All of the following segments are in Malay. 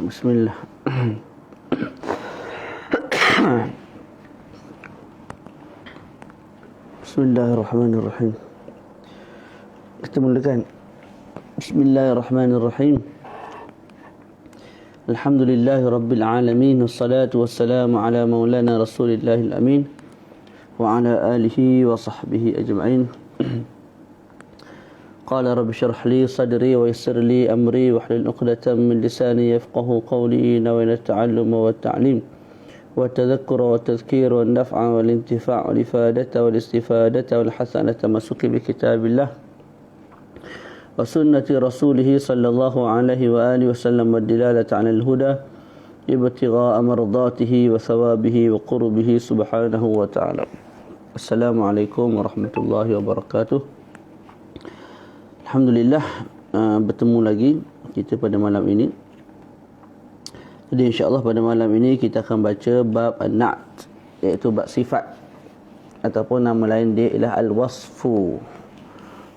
Bismillah. Bismillahirrahmanirrahim. Kita mulakan. Bismillahirrahmanirrahim. Alhamdulillahi rabbil alamin, wassalatu wassalamu ala maulana rasulillahil amin wa ala alihi wa sahbihi ajma'in. Qala rabbi shrah li sadri wa yassir li amri wahlul 'uqdatam min lisani yafqahu qawli. Nawaitu at-ta'alluma wat ta'lim wa tadhakkura wa tadhkira wan naf'a wal intifa' wal ifadata wal istifadata wal hasanata masuki bi kitabillah wa sunnati rasulih sallallahu alaihi wa alihi wasallam wad dilalata 'ala al-huda ibtigha'a mardatihi wa thawabihi wa qurbihi subhanahu wa ta'ala. Assalamualaikum warahmatullahi wabarakatuh. Alhamdulillah, bertemu lagi kita pada malam ini. Jadi insya-Allah pada malam ini kita akan baca bab an-na'at, iaitu bab sifat ataupun nama lain dia ialah al-wasfu.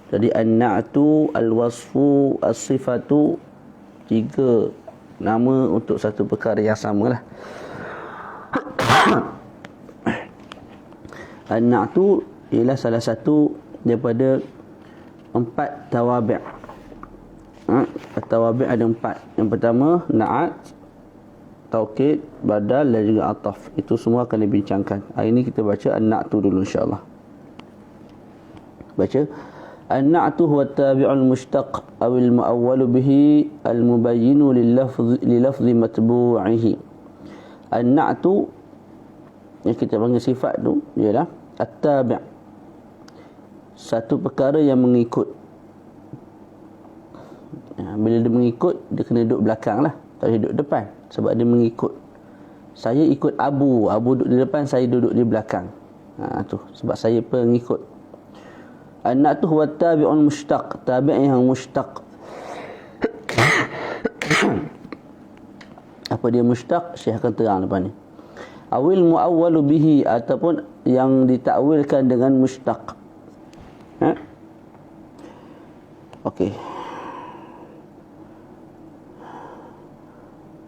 Jadi an-na'atu, al-wasfu, as-sifatu, tiga nama untuk satu perkara yang samalah. An-na'atu ialah salah satu daripada 4 tawabi'. Tawabi' ada 4. Yang pertama na'at, taukid, badal dan juga ataf. Itu semua akan dibincangkan. Hari ini kita baca an-na'tu dulu insya-Allah. Baca. An-na'tu huwa at-tabi'ul mushtaq aw al-mu'awwalu bihi al-mubayyinu lil-lafzi matbu'ihi. An-na'tu yang kita panggil sifat tu ialah at-tabi', satu perkara yang mengikut. Bila dia mengikut, dia kena duduk belakang lah, tak boleh duduk depan, sebab dia mengikut. Saya ikut Abu duduk di depan, saya duduk di belakang. Tu sebab saya pengikut. An-na'tu huwa tabi'un mushtaq, tabi' yang mushtaq. Apa dia mushtaq? Syekh akan terang lepas ni. Awil mu'awwalu bihi, ataupun yang ditakwilkan dengan mushtaq. Okey.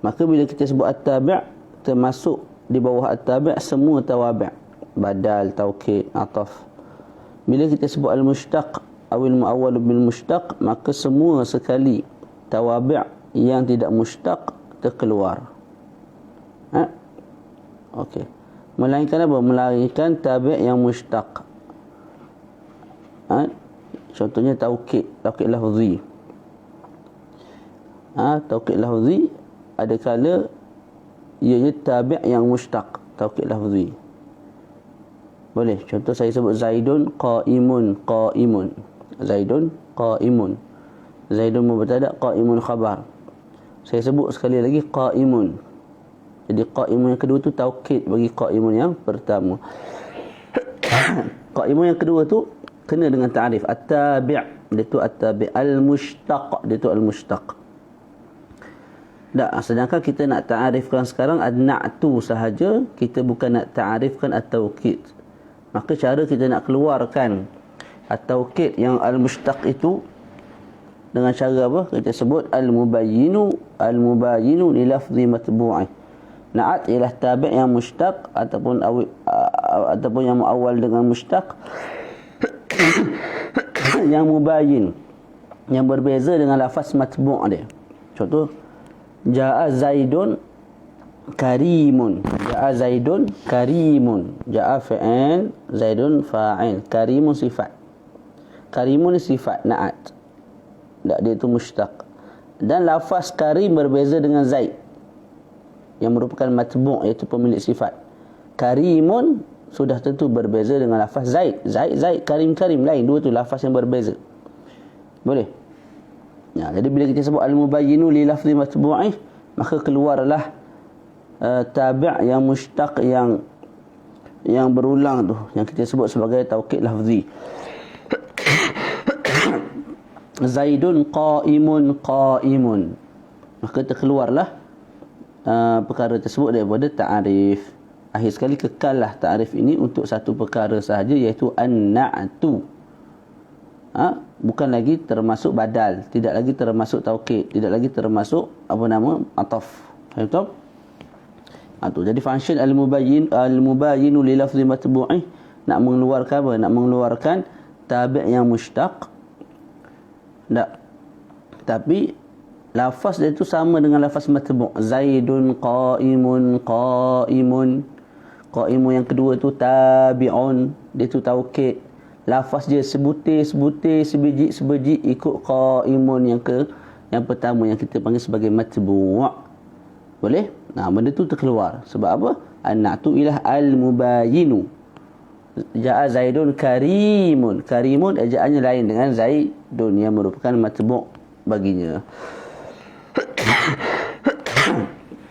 Maka bila kita sebut at-tabi', termasuk di bawah at-tabi' semua tawabi', badal, taukid, ataf. Bila kita sebut al-mushtaq awil mu'awwal bil mushtaq, maka semua sekali tawabi' yang tidak mushtaq terkeluar. Okey. Melainkan apa? Melainkan tabi' yang mushtaq. Contohnya taukid lafzi. Taukid lafzi ada kala ianya tabi' yang mushtaq, taukid lafzi. Boleh. Contoh saya sebut Zaidun qa'imun. Zaidun qa'imun. Zaidun mubtada, qa'imun khabar. Saya sebut sekali lagi qa'imun. Jadi qa'imun yang kedua tu taukid bagi qa'imun yang pertama. Qa'imun yang kedua tu kena dengan ta'rif at-tabi', dia tu at-tabi', al-mushtaq, dia tu al-mushtaq. Sedangkan kita nak ta'rifkan sekarang an-na'tu sahaja, kita bukan nak ta'rifkan at-taukid. Maka cara kita nak keluarkan at-taukid yang al-mushtaq itu dengan cara apa? Kita sebut al-mubayyinu li lafzi matbu'i. Na'at ialah tabi' yang mushtaq ataupun yang muawwal dengan mushtaq. Yang mubayyin, yang berbeza dengan lafaz matbu' dia. Contoh, Ja'a Zaidun karimun. Ja'a Zaidun karimun. Ja'a fi'il, Zaidun fa'il. Karimun sifat. Karimun sifat na'at. Dia itu mushtaq. Dan lafaz karim berbeza dengan Zaid, yang merupakan matbu', iaitu pemilik sifat. Karimun sudah tentu berbeza dengan lafaz Zaid. Zaid, Karim lain. Dua tu lafaz yang berbeza. Boleh? Jadi bila kita sebut al-mubayyinu li lafzi matbu'ih, maka keluarlah tabi' yang mushtaq yang berulang tu, yang kita sebut sebagai taukid lafzi. Zaidun qa'imun. Maka terkeluarlah perkara tersebut daripada ta'rif. Akhir sekali kekallah ta'rif ini untuk satu perkara sahaja, iaitu an-na'tu. Bukan lagi termasuk badal, tidak lagi termasuk taukid, tidak lagi termasuk ataf. Faham tak? Tu jadi function al-mubayyin li lafzi matbu'i, nak mengeluarkan apa? Nak mengeluarkan tabi' yang mushtaq. Tak. Tapi lafaz dia tu sama dengan lafaz matbu'. Zaidun qa'imun, qa'imun. Qa'imun yang kedua tu tabi'un, dia tu taukid. Lafaz dia sebutir, sebiji ikut qa'imun yang pertama yang kita panggil sebagai matbu'. Boleh? Benda tu terkeluar. Sebab apa? An-na'tu ilah al-mubayinu. Ja'a Zaidun karimun. Karimun ejaannya lain dengan Zaidun yang merupakan matbu' baginya.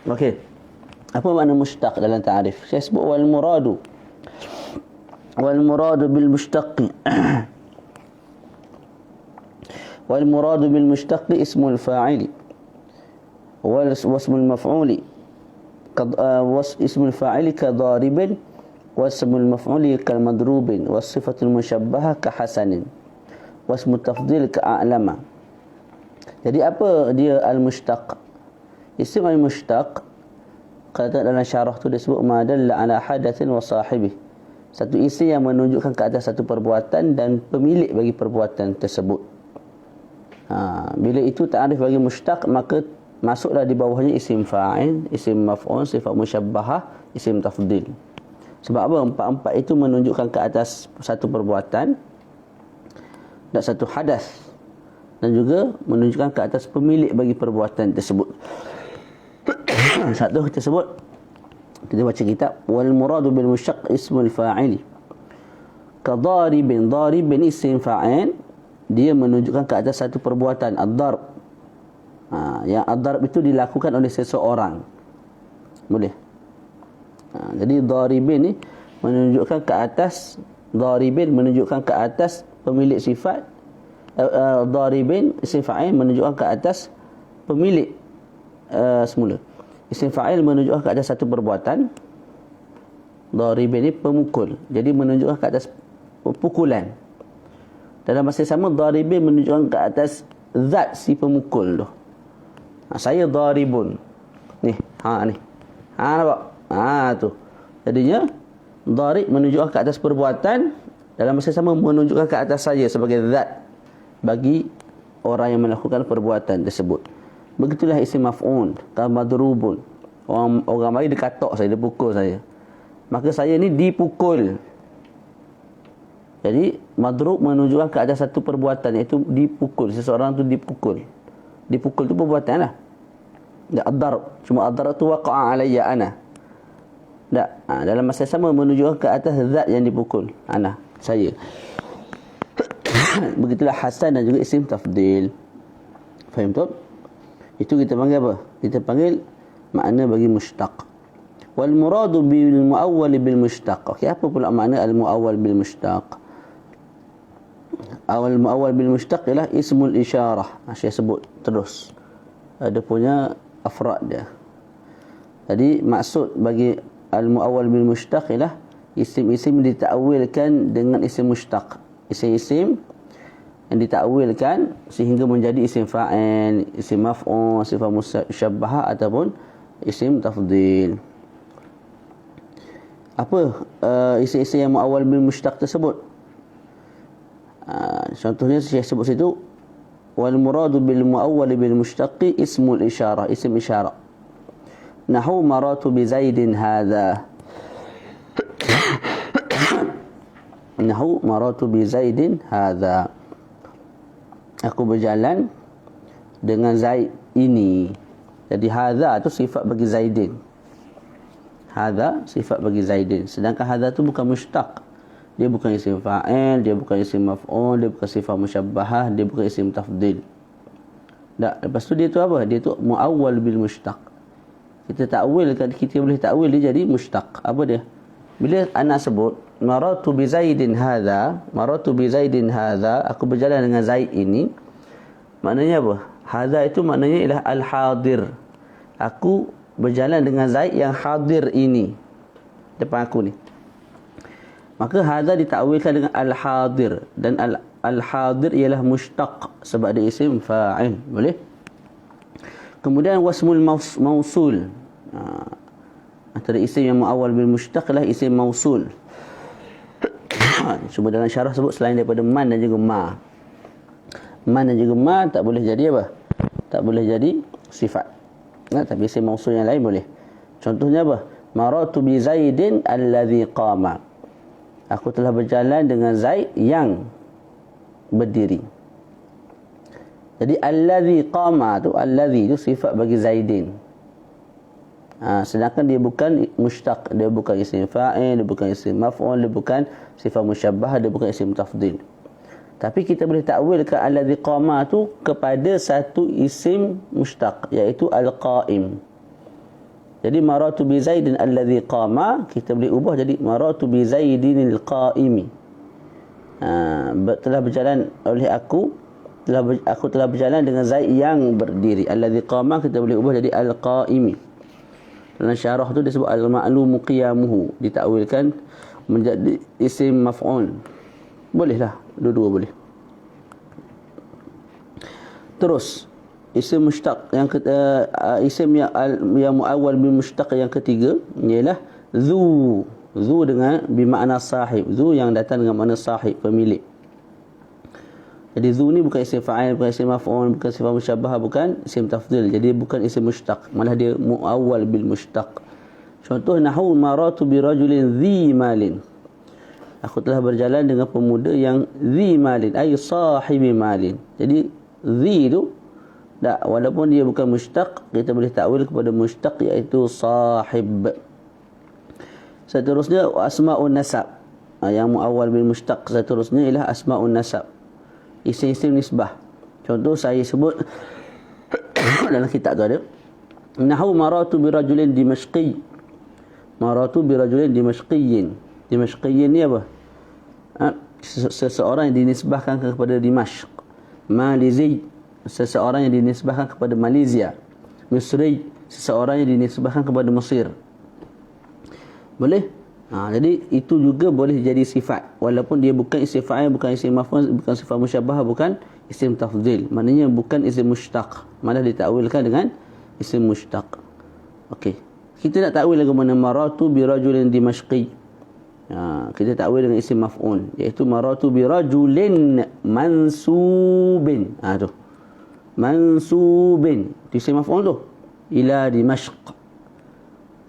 Okey. Apa makna mushtaq dalam ta'rif? Saya sebut wal muradu. Wal muradu bil mushtaqi. Wal muradu bil mushtaqi ismul fa'ili. واسم المفعول اسم الفاعل كضارب واسم المفعول كمضروب والصفة المشبهة كحسن واسم التفضيل كأعلم. Jadi apa dia al-mushtaq? Isim al-mushtaq kata dalam syarah tu disebut ma dalla ala hadatsin wa sahibih. Satu isim yang menunjukkan ke atas satu perbuatan dan pemilik bagi perbuatan tersebut. Bila itu ta'rif bagi mushtaq, maka masuklah di bawahnya isim fa'il, isim maf'ul, sifat musyabbahah, isim tafdil. Sebab apa? Empat-empat itu menunjukkan ke atas satu perbuatan dan satu hadas, dan juga menunjukkan ke atas pemilik bagi perbuatan tersebut. Satu kita sebut, kita baca kitab wal muradu bil mushtaq ismul fa'ili ka daribin. Daribin isim fa'il, dia menunjukkan ke atas satu perbuatan, ad-darb. Yang ad-darb itu dilakukan oleh seseorang. Boleh. Jadi daribin ni menunjukkan ke atas, daribin menunjukkan ke atas pemilik sifat, daribin isim fa'il menunjukkan ke atas pemilik semula. Isim fa'il menunjukkan ke atas satu perbuatan, daribin ni pemukul, jadi menunjukkan ke atas pukulan. Dalam masa sama daribin menunjukkan ke atas zat si pemukul tu. Saya daribun. Ni, ni. Nampak? Tu. Jadinya darib menunjukkan ke atas perbuatan, dalam masa sama menunjukkan ke atas saya sebagai zat bagi orang yang melakukan perbuatan tersebut. Begitulah isim maf'ul, kamadrubun. Orang mari dia katok saya, dia pukul saya. Maka saya ni dipukul. Jadi madrub menunjukkan ke atas satu perbuatan, iaitu dipukul. Seseorang tu dipukul. Dipukul tu perbuatan lah. Tak ad-darb. Cuma ad-darb tu waqa'a alayya ana. Tak. Dalam masa sama menunjukkan ke atas zat yang dipukul. Ana. Saya. Begitulah hasan dan juga isim tafdil. Faham tak? Itu kita panggil apa? Kita panggil makna bagi mushtaq. Wal muradu bil muawwal bil mushtaq. Okey, apa pula makna al muawwal bil mushtaq? Awal muawwal bil mushtaq ialah ismul isyarah. Saya sebut terus. Ada punya afrad dia. Jadi maksud bagi al muawwal bil mushtaq ialah isim-isim ditakwilkan dengan isim mushtaq. Isim-isim yang ditakwilkan sehingga menjadi isim fa'il, isim maf'ul, sifat musyabbahah ataupun isim tafdil. Apa isim-isim yang muawwal bil mushtaq tersebut? Contohnya saya sebut situ, wal muradu bil muawwal bil mushtaqi ismul isyarah, isim isyarah. Nahu maratu bi Zaidin hadha. Nahu maratu bi Zaidin hadha. Aku berjalan dengan Zaid ini. Jadi hadha tu sifat bagi Zaidin. Hadha sifat bagi Zaidin. Sedangkan hadha tu bukan mushtaq. Dia bukan isim fa'il, dia bukan isim maf'ul, dia bukan sifat musyabbahah, dia bukan isim tafdil. Tak, lepas tu dia tu apa? Dia tu muawwal bil mushtaq. Kita takwilkan, kita boleh takwil dia jadi mushtaq. Apa dia? Bila anak sebut maratu bi Zaidin hadha, maratu bi Zaidin hadha, aku berjalan dengan Zaid ini. Maknanya apa? Hadha itu maknanya ialah al-hadir. Aku berjalan dengan Zaid yang hadir ini depan aku ni. Maka hadha ditakwilkan dengan al-hadir, dan al-hadir ialah mushtaq sebab dia isim fa'il. Boleh? Kemudian wasmul mausul. Antara isim yang muawwal bil mushtaq lah isim mausul. Cuma dalam syarah sebut selain daripada man dan juga ma. Man dan juga ma tak boleh jadi apa? Tak boleh jadi sifat. Tapi isim mausul yang lain boleh. Contohnya apa? Maratu bi Zaidin alladhi qama. Aku telah berjalan dengan Zaid yang berdiri. Jadi alladhi qama tu, alladhi tu sifat bagi Zaidin. Sedangkan dia bukan mushtaq, dia bukan isim fa'il, dia bukan isim maf'ul, dia bukan sifat musyabbah, dia bukan isim tafdhil. Tapi kita boleh takwilkan alladhi qama tu kepada satu isim mushtaq, iaitu al-qa'im. Jadi maratu bi Zaidin alladhi qama kita boleh ubah jadi maratu bi Zaidinil qa'imi. Telah berjalan oleh aku telah berjalan dengan Zaid yang berdiri. Alladhi qama kita boleh ubah jadi al-qa'imi. Dalam syarah tu disebut al-ma'lumu qiyamuhu, ditakwilkan menjadi isim maf'ul. Bolehlah, dua-dua boleh. Terus isim mushtaq yang isim yang muawwal bil mushtaq yang ketiga ialah zu. Zu dengan bermakna sahib. Zu yang datang dengan makna sahib, pemilik. Jadi zu ni bukan isim fa'il, bukan isim maf'ul, bukan sifat musyabbah, bukan isim tafdhil. Jadi bukan isim mushtaq, malah dia muawwal bil mushtaq. Contoh nahwu maratu bi rajulin dhi malin. Aku telah berjalan dengan pemuda yang dhi malin, ay sahibi malin. Jadi dhi tu tak, walaupun dia bukan mushtaq, kita boleh takwil kepada mushtaq iaitu sahib. Seterusnya asma'un nasab. Yang muawwal bil mushtaq seterusnya ialah asma'un nasab. Isim-isim nisbah. Contoh saya sebut dalam kitab tu ada nahwu maratu bi rajulin dimashqi. Maratu bi rajulin dimashqiyin. Dimashqiyin ni apa? Seseorang yang dinisbahkan kepada Dimashq. Malizi, seseorang yang dinisbahkan kepada Malaysia. Misri, seseorang yang dinisbahkan kepada Mesir. Boleh? Jadi itu juga boleh jadi sifat, walaupun dia bukan isim fa'il, bukan isim maf'ul, bukan sifat musyabbah, bukan isim tafdhil. Maknanya bukan isim mushtaq, malah ditakwilkan dengan isim mushtaq. Okey. Kita nak takwil lagu mana maratu bi rajulin dimashqi. Kita takwil dengan isim maf'ul, iaitu maratu bi rajulin mansubin. Tu. Mansubin. Itu isim maf'ul tu. Ila Dimashq.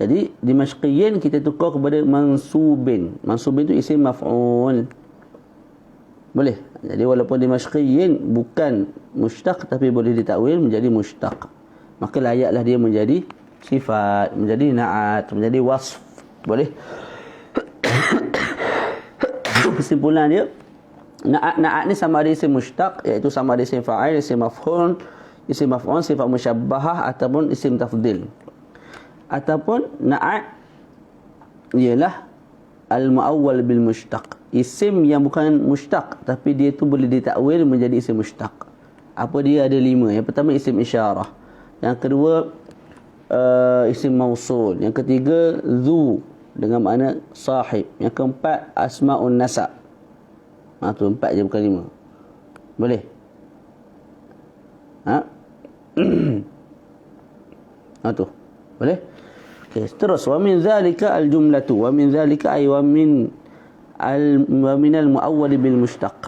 Jadi dimashqiyin kita tukar kepada mansubin. Mansubin itu isim maf'ul. Boleh. Jadi walaupun dimashqiyin bukan mushtaq, tapi boleh ditakwil menjadi mushtaq. Maka layaklah dia menjadi sifat, menjadi na'at, menjadi wasf. Boleh. Kesimpulan dia, na'at ni sama ada isim mushtaq, iaitu sama ada isim fa'il, isim maf'ul, sifat musyabbahah ataupun isim tafdhil. Ataupun na'at ialah al-muawwal bil mushtaq. Isim yang bukan mushtaq tapi dia tu boleh ditakwil menjadi isim mushtaq. Apa dia? Ada 5. Yang pertama isim isyarah. Yang kedua isim mausul. Yang ketiga zu dengan makna sahib. Yang keempat asma'un nasab. Tu 4 je bukan 5. Boleh? Tu. Boleh? Okay, terus wa min zalika al-jumlatu wa min zalika ay wa min al-muawwal bil mushtaq.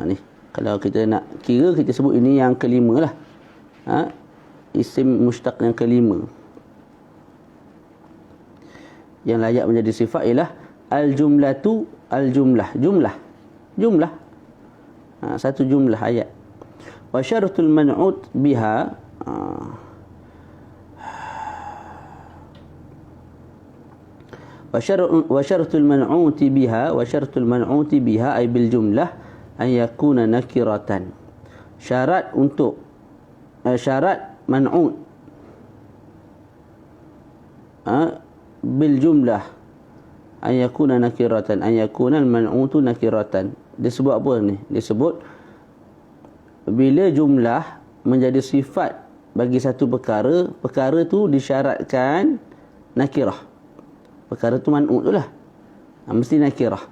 Ni kalau kita nak kira, kita sebut ini yang kelima lah. Isim mushtaq yang kelima yang layak menjadi sifat ialah al-jumlatu, al-jumlah, jumlah. Satu jumlah ayat. Wa syaratul man'ut biha, wa syaratul man'uti biha ay bil jumlah an yakuna nakiratan. Syarat untuk syarat man'ut bil jumlah an yakuna nakiratan, an yakuna al man'utu nakiratan. Disebut apa ni? Disebut bila jumlah menjadi sifat bagi satu perkara, perkara tu disyaratkan nakirah. Perkara tu man'ut tu lah. Mesti nakirah.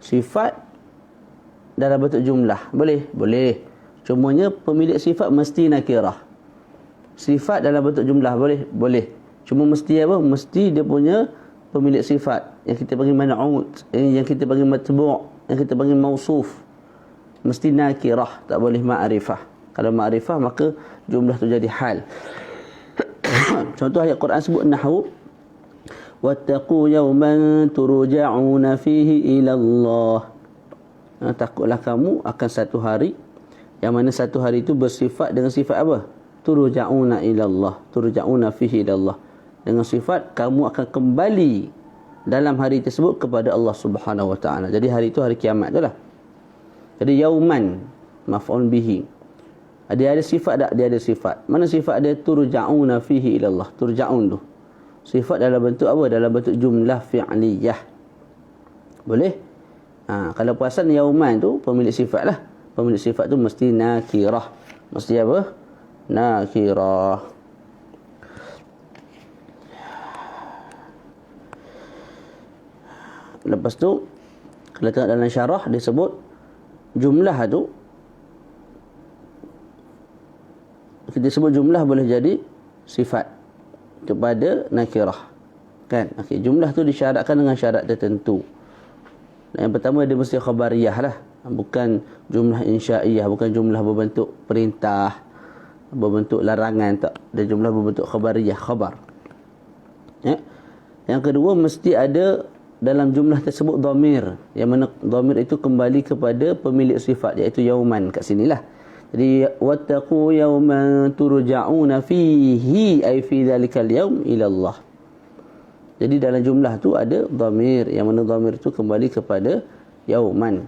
Sifat dalam bentuk jumlah. Boleh? Boleh. Cumanya pemilik sifat mesti nakirah. Sifat dalam bentuk jumlah boleh? Boleh. Cuma mesti apa? Mesti dia punya pemilik sifat. Yang kita panggil man'ut, yang kita panggil matbu', yang kita panggil mausuf. Mesti nakirah, tak boleh ma'rifah. Kalau ma'rifah maka jumlah tu jadi hal. Contoh ayat Quran sebut nahwu wattaqu yawman turja'una fihi ila Allah. Takutlah kamu akan satu hari yang mana satu hari itu bersifat dengan sifat apa? Turja'una ila Allah, turja'una fihi ila Allah. Dengan sifat kamu akan kembali dalam hari tersebut kepada Allah Subhanahu wa taala. Jadi hari itu hari kiamat itulah. Jadi yauman maf'ul bihi. Dia ada sifat tak? Dia ada sifat. Mana sifat dia? Turja'una fihi ila Allah. Turja'un tu sifat dalam bentuk apa? Dalam bentuk jumlah fi'liyah. Boleh? Kalau perasan yauman tu pemilik sifat lah. Pemilik sifat tu mesti nakirah. Mesti apa? Nakirah. Lepas tu kalau tengok dalam syarah dia sebut jumlah tu, kita sebut jumlah boleh jadi sifat kepada nakirah, kan? Okey, jumlah tu disyaratkan dengan syarat tertentu. Yang pertama dia mesti khabariyah lah, bukan jumlah insya'iyah, bukan jumlah berbentuk perintah, berbentuk larangan, tak. Dia jumlah berbentuk khabariyah, khabar. Ya. Yang kedua mesti ada dalam jumlah tersebut dhamir, yang mana dhamir itu kembali kepada pemilik sifat, iaitu yauman kat sinilah. Jadi wattaqu yawman turja'una fihi ay fi dzalikal yaum ila Allah. Jadi dalam jumlah tu ada dhamir, yang mana dhamir tu kembali kepada yauman.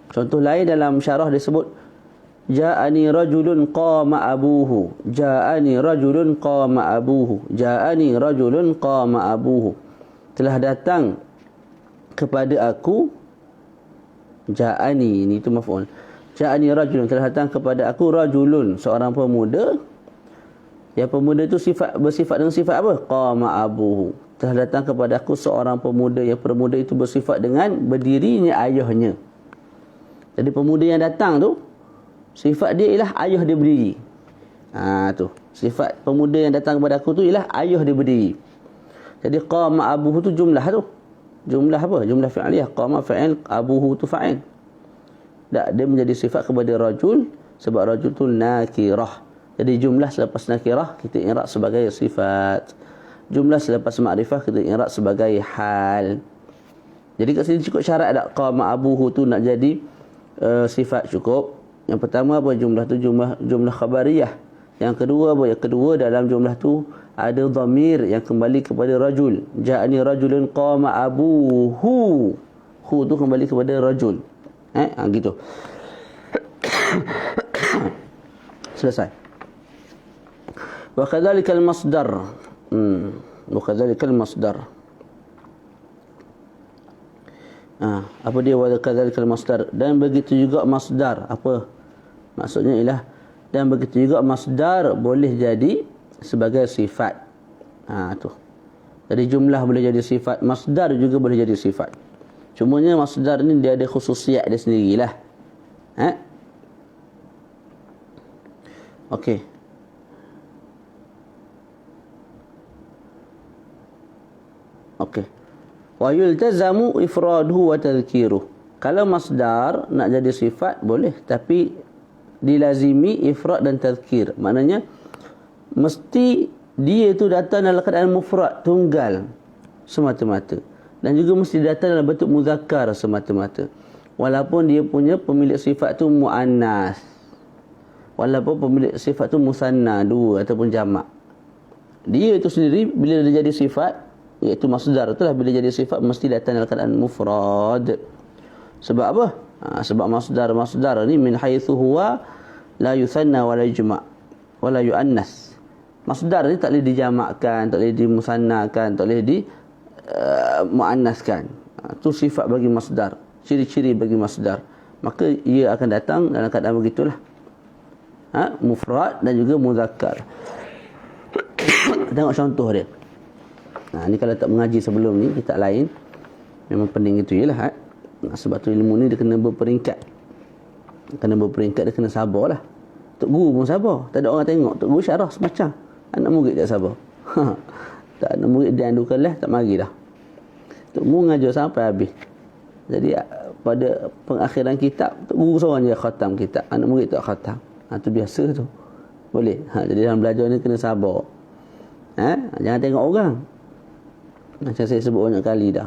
Contoh lain dalam syarah disebut ja'ani rajulun qama abuhu, ja'ani rajulun qama abuhu, ja'ani rajulun qama abuhu. Telah datang kepada aku, ja'ani, ini tu maf'ul. Ja'ani rajulun, telah datang kepada aku rajulun, seorang pemuda. Yang pemuda itu bersifat dengan sifat apa? Qama abuhu. Telah datang kepada aku seorang pemuda, yang pemuda itu bersifat dengan berdirinya ayahnya. Jadi pemuda yang datang tu sifat dia ialah ayah dia berdiri. Tu. Sifat pemuda yang datang kepada aku tu ialah ayah dia berdiri. Jadi qama abuhu tu jumlah tu. Jumlah apa? Jumlah fi'liyah. Qama fa'il, abuhu tu fa'il. Tak, dia menjadi sifat kepada rajul sebab rajul tu nakirah. Jadi jumlah selepas nakirah kita i'rab sebagai sifat. Jumlah selepas ma'rifah kita i'rab sebagai hal. Jadi kat sini cukup syarat tak qama abuhu tu nak jadi sifat? Cukup. Yang pertama apa? Jumlah tu jumlah khabariyah. Yang kedua apa? Yang kedua dalam jumlah tu ada dhamir yang kembali kepada rajul. Ja'ani rajulun qama abuhu. Hu tu kembali kepada rajul. Gitu. Selesai. Wa kadzalikal masdar. Wa kadzalikal masdar. Apa dia wa kadzalikal masdar? Dan begitu juga masdar. Apa maksudnya? Ialah dan begitu juga masdar boleh jadi sebagai sifat. Tu. Jadi jumlah boleh jadi sifat, masdar juga boleh jadi sifat. Cumanya masdar ni dia ada khususiat dia sendirilah. Okey. Okey. Wa yultazamu ifraduhu wa tadhkiruh. Kalau masdar nak jadi sifat boleh, tapi dilazimi ifrad dan tadhkir. Maknanya mesti dia tu datang dalam keadaan mufrad, tunggal semata-mata, dan juga mesti datang dalam bentuk muzakkar semata-mata, walaupun dia punya pemilik sifat tu muannas, walaupun pemilik sifat tu musanna, dua ataupun jamak. Dia itu sendiri bila dia jadi sifat, iaitu masdar itulah, bila jadi sifat mesti datang dalam keadaan mufrad. Sebab apa? Sebab masdar ni min haitsu huwa la yusanna wa la yujma' wa la yuannas. Masdar ni tak boleh dijamakkan, tak boleh dimusannakan, tak boleh di muannaskan. Itu sifat bagi masdar, ciri-ciri bagi masdar. Maka ia akan datang dalam keadaan begitulah. Mufrad dan juga muzakkar. Tengok contoh dia. Ni kalau tak mengaji sebelum ni, kitab lain memang pening itu jelah. Sebab tu ilmu ni dia kena berperingkat. Dia kena sabar lah. Tok guru pun sabar, tak ada orang tengok. Tok guru syarah semacam Anak murid tak sabar. Tak anak murid dia andu kelas tak mari dah. Tok guru ngajar sampai habis. Jadi pada pengakhiran kitab, tok guru seorang je khatam kitab. Anak murid tak khatam. Tu biasa tu. Boleh. Jadi dalam belajar ni kena sabar. Jangan tengok orang. Macam saya sebut banyak kali dah.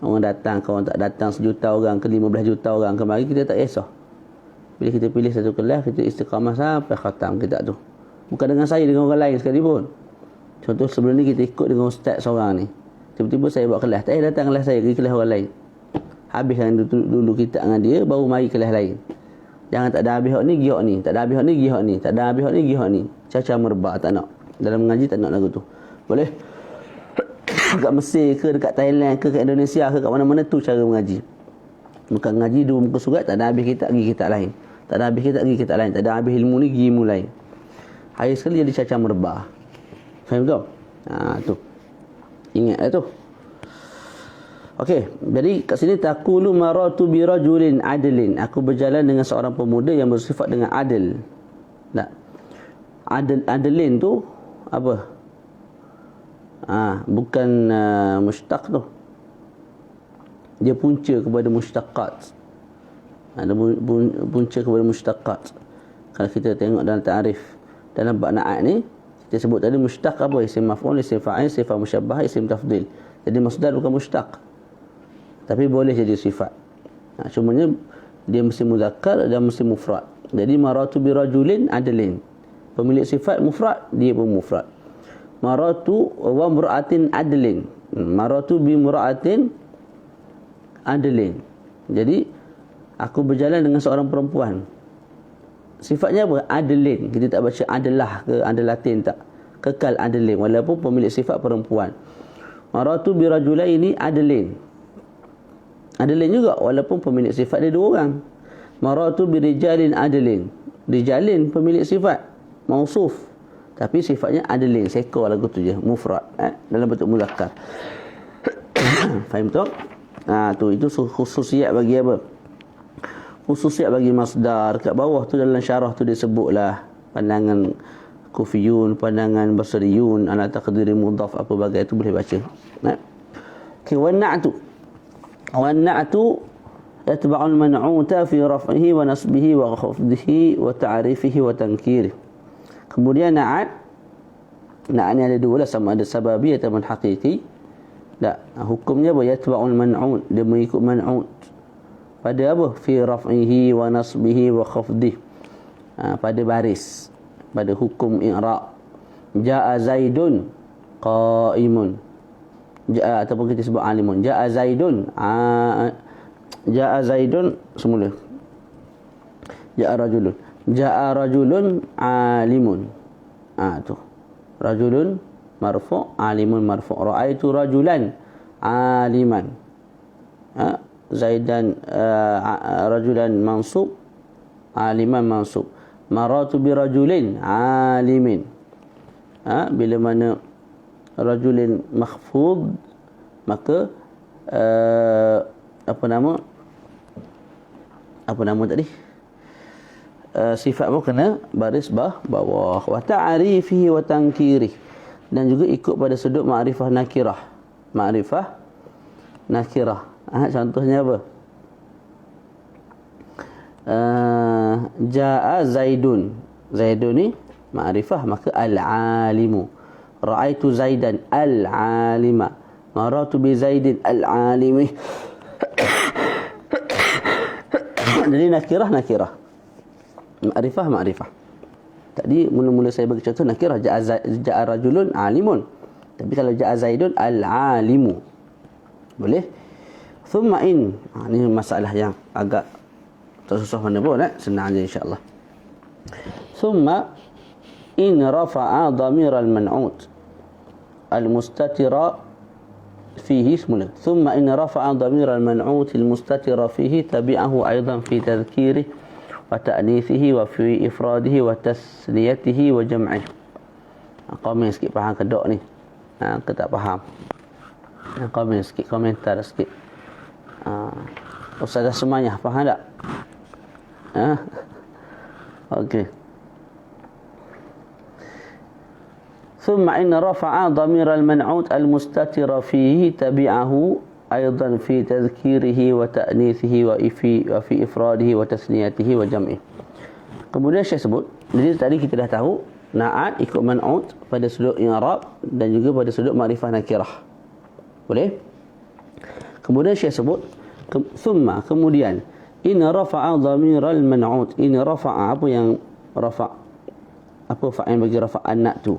Orang datang, orang tak datang, 1 juta orang ke 15 juta orang kemari, kita tak kisah. Bila kita pilih satu kelas, kita istiqamah sampai khatam kitab tu. Bukan dengan saya, dengan orang lain sekalipun. Contoh sebelum ni kita ikut dengan ustaz seorang ni. Tiba-tiba saya buat kelas, tak payah datang kelas saya, pergi kelas orang lain. Habiskan dulu kitab dengan dia, baru mari kelas lain. Jangan tak ada habis hak ni, pergi hak ni. Tak ada habis hak ni, pergi hak ni. Tak ada habis hak ni, pergi hak ni. Caca merbak, tak nak. Dalam mengaji tak nak lagu tu. Boleh? Dekat Mesir ke, dekat Thailand ke, dekat Indonesia ke, kat mana-mana tu cara mengaji. Bukan mengaji 2 muka surat, tak ada habis kitab, pergi kitab lain. Tak ada habis kitab, pergi kitab lain. Tak ada habis ilmu ni, pergi ilmu lain. Hari sekali jadi caca merbak. Faham tak? Tu. Ingat tu. Okey, jadi kat sini taqulu maratu bi rajulin adlin. Aku berjalan dengan seorang pemuda yang bersifat dengan adil. Tak. Adlin tu apa? Bukan mushtaq tu. Dia punca kepada mushtaqat. Ada punca kepada mushtaqat. Kalau kita tengok dalam ta'rif dalam bab na'at ni, kita sebut tadi mushtaq apa? Isim maf'ul, isim fa'il, sifat musyabbah, isim tafdil. Jadi masdar bukan mushtaq. Tapi boleh jadi sifat. Cumanya dia mesti muzakkar dan mesti mufrad. Jadi maratu bi rajulin adlin. Pemilik sifat mufrad, dia pun mufrad. Maratu wa mura'atin adlin. Maratu bi mura'atin adlin. Jadi aku berjalan dengan seorang perempuan. Sifatnya apa? Adlin. Kita tak baca adalah ke adalatin, tak. Kekal adlin walaupun pemilik sifat perempuan. Maratu bi rajulaini adlin. Adlin juga walaupun pemilik sifat dia 2 orang. Maratu bi rijalin adlin. Rijalin pemilik sifat mausuf, tapi sifatnya adlin, seekor lagu tu je, mufrad, dalam bentuk muzakkar. Faham tak? Tu itu khususiat bagi apa? Khususiat bagi masdar. Kat bawah tu dalam syarah tu disebutlah pandangan Kufiyun, pandangan Basriyun ala taqdiri mudhaf apa bagai tu boleh baca. Okey, wa na'tu yatba'u al-man'uta fi raf'ihi wa nasbihi wa khafdihi wa ta'rifihi wa tankirih. Kemudian na'at ni ada 2 lah, sama ada sababi atau haqiqi. Tak, hukumnya apa? Yatba'u al-man'ut, dia mengikut man'ut. Pada apa? Fi raf'ihi wa nasbihi wa khafdihi. Pada baris, pada hukum i'rab. Ja'a Zaidun qa'imun. Ja'a ataupun kita sebut alimun. Ja'a Zaidun semula. Ja'a rajulun alimun. Tu. Rajulun marfu', alimun marfu'. Ra'aitu rajulan aliman. Zaidan rajulan mansub, aliman mansub. Maratu bi rajulin alimin. Bila mana rajulin makhfud, maka apa nama tadi? Sifat pun kena baris bawah. Wa ta'rifihi wa tankirih. Dan juga ikut pada sudut ma'rifah nakirah. Contohnya apa? Ja'a Zaidun. Zaidun ni ma'rifah, maka al-alimu. Ra'aitu Zaidan al-alima. Maratu bi Zaidin al-alimi. Jadi nakirah. Ma'rifah. Tadi mula-mula saya bagi contoh nakirah, ja'a rajulun alimun. Tapi kalau ja'a Zaidun al-alimu, boleh. Thumma in. Ini masalah yang agak tak susah mana pun, senang je insya-Allah. Thumma in rafa'a dhamir al-man'ut al-mustatira fihi semula. Thumma in rafa'a dhamir al-man'ut al-mustatira fihi tabi'ahu aidan fi tadhkirih wa ta'nithihi wa fi ifradihi wa tasliyatihi wa jam'ih. Komen sikit faham kedok ni. Ke tak faham? Komen sikit, komentar sikit. Ustazah semuanya faham tak? Okey. thumma inna rafa'a dhamir al-man'ut al-mustatira fihi tabi'ahu aidan fi tadhkirihi wa ta'nithihi wa fi ifradihi wa tasniyatihi wa jam'ihi. Kemudian Syekh sebut, jadi tadi kita dah tahu na'at ikut man'ut pada sudut i'rab dan juga pada sudut ma'rifah nakirah. Boleh? Kemudian Syekh sebut thumma, kemudian in rafa'a dhamiral man'ut, in rafa'a, apa yang rafa', apa fa'il bagi rafa' an-na'tu.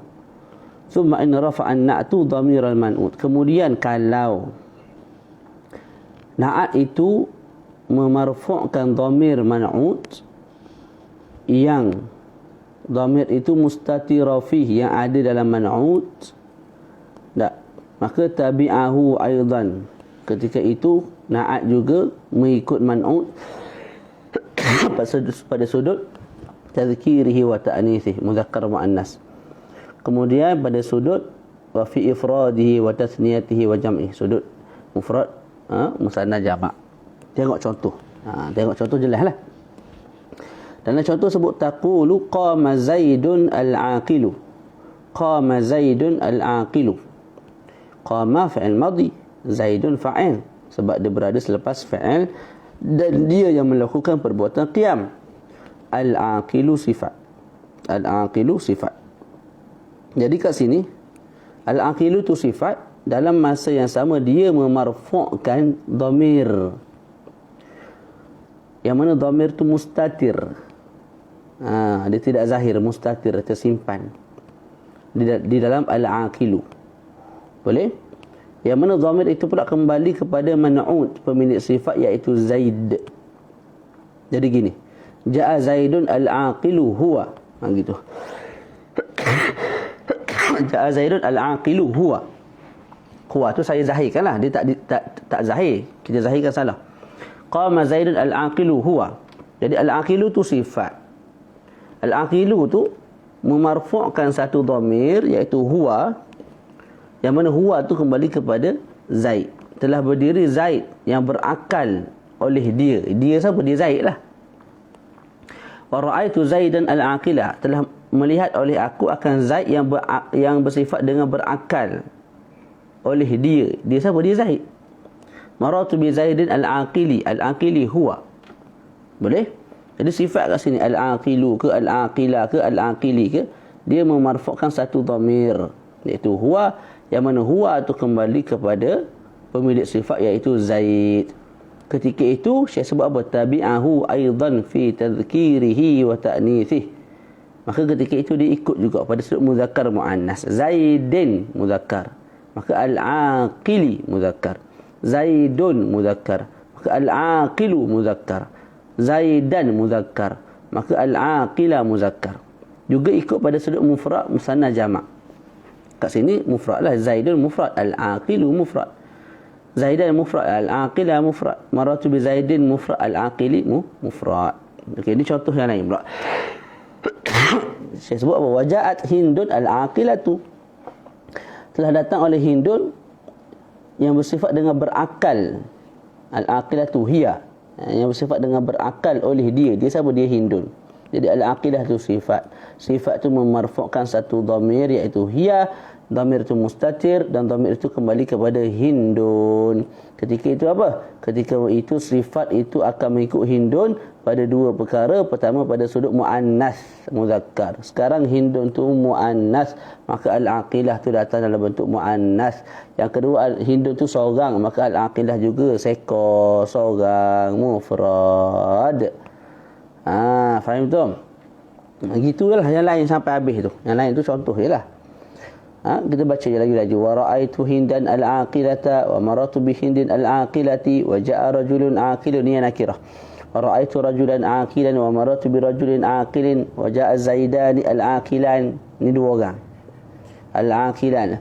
Thumma in rafa'a an-na'tu dhamiral man'ut, kemudian kalau na'at itu memarfu'kan dhamir man'ut yang dhamir itu mustatira fihi, yang ada dalam man'ut, tak, maka tabi'ahu aidan, ketika itu na'at juga mengikut man'ut pada sudut tadhkirihi wa ta'nithihi, muzakkar muannas. Kemudian pada sudut wa fi ifradihi wa tasniyatihi wa jam'ihi, sudut mufrad, musanna jamak. Tengok contoh. Tengok contoh jelaslah. Dalam contoh sebut taqulu qama Zaidun al-aqilu. Qama Zaidun al-aqilu. Qama fi'il madhi, Zaidun fa'il, sebab dia berada selepas fa'il dan dia yang melakukan perbuatan qiyam. Al-aqilu sifat. Al-aqilu sifat. Jadi kat sini al-aqilu tu sifat, dalam masa yang sama dia memarfu'kan dhamir, yang mana dhamir tu mustatir. Dia tidak zahir, mustatir, tersimpan di dalam al-aqilu. Boleh? Yang mana dhamir itu pula kembali kepada man'ut, pemilik sifat, iaitu Zaid. Jadi gini, ja'a Zaidun al-aqilu huwa, gitu. Ja'a Zaidun al-aqilu huwa. Huwa tu saya zahirkanlah, dia tak zahir, kita zahirkan salah. Qama Zaidun al-aqilu huwa. Jadi al-aqilu tu sifat. Al-aqilu tu memarfu'kan satu dhamir, iaitu huwa, yang mana huwa tu kembali kepada Zaid. Telah berdiri Zaid yang berakal oleh dia. Dia siapa? Dia Zaid lah. Wa ra'aitu Zaidan al-aqila, telah melihat oleh aku akan Zaid yang bersifat dengan berakal oleh dia. Dia siapa? Dia Zaid. Maratu bi Zaidin al-aqili. Al-aqili huwa. Boleh? Jadi sifat kat sini al-aqilu ke al-aqila ke al-aqili ke, dia memarfu'kan satu dhamir, iaitu huwa, yang mana huwa itu kembali kepada pemilik sifat, iaitu Zaid. Ketika itu Syekh sebut apa? Tabi'ahu aidan fi tadhkirihi wa ta'nithihi. Maka ketika itu dia ikut juga pada sudut muzakkar muannas. Zaidin muzakkar, maka al-aqili muzakkar. Zaidun muzakkar, maka al-aqilu muzakkar. Zaidan muzakkar, maka al-aqila muzakkar. Juga ikut pada sudut mufrad musanna jamak. Kat sini mufrad lah, Zaidun mufrad, al-aqilu mufrad. Zaidan mufrad, al-aqila mufrad. Maratu bi Zaidin mufrad, al-aqili mufrad. Okey, ini contoh yang lain pula. Saya sebut apa? Waja'at Hindun al-aqilatu. Telah datang oleh Hindun yang bersifat dengan berakal. Al-aqilatu hiya, yang bersifat dengan berakal oleh dia. Dia siapa? Dia Hindun. Jadi al-aqilah tu sifat. Sifat tu memarfu'kan satu dhamir, iaitu hiya. Dhamir itu mustatir dan dhamir itu kembali kepada Hindun. Ketika itu apa? Ketika itu sifat itu akan mengikut Hindun pada dua perkara. Pertama pada sudut muannas muzakkar. Sekarang Hindun tu muannas, maka al-aqilah tu datang dalam bentuk muannas. Yang kedua Hindun tu seorang, maka al-aqilah juga seekor, seorang, mufrad. Faham tu? Gitulah yang lain sampai habis tu. Yang lain tu contoh jelah. Kita baca lagi. Wa ra'aitu Hindan al-aqilata wa maratu bi Hindin al-aqilati wa ja'a rajulun aqilun, ni nakirah. Wa ra'aitu rajulan aqilan wa maratu bi rajulin aqilin wa ja'a Zaidani al-aqilan, ni dua orang. Al-aqilan.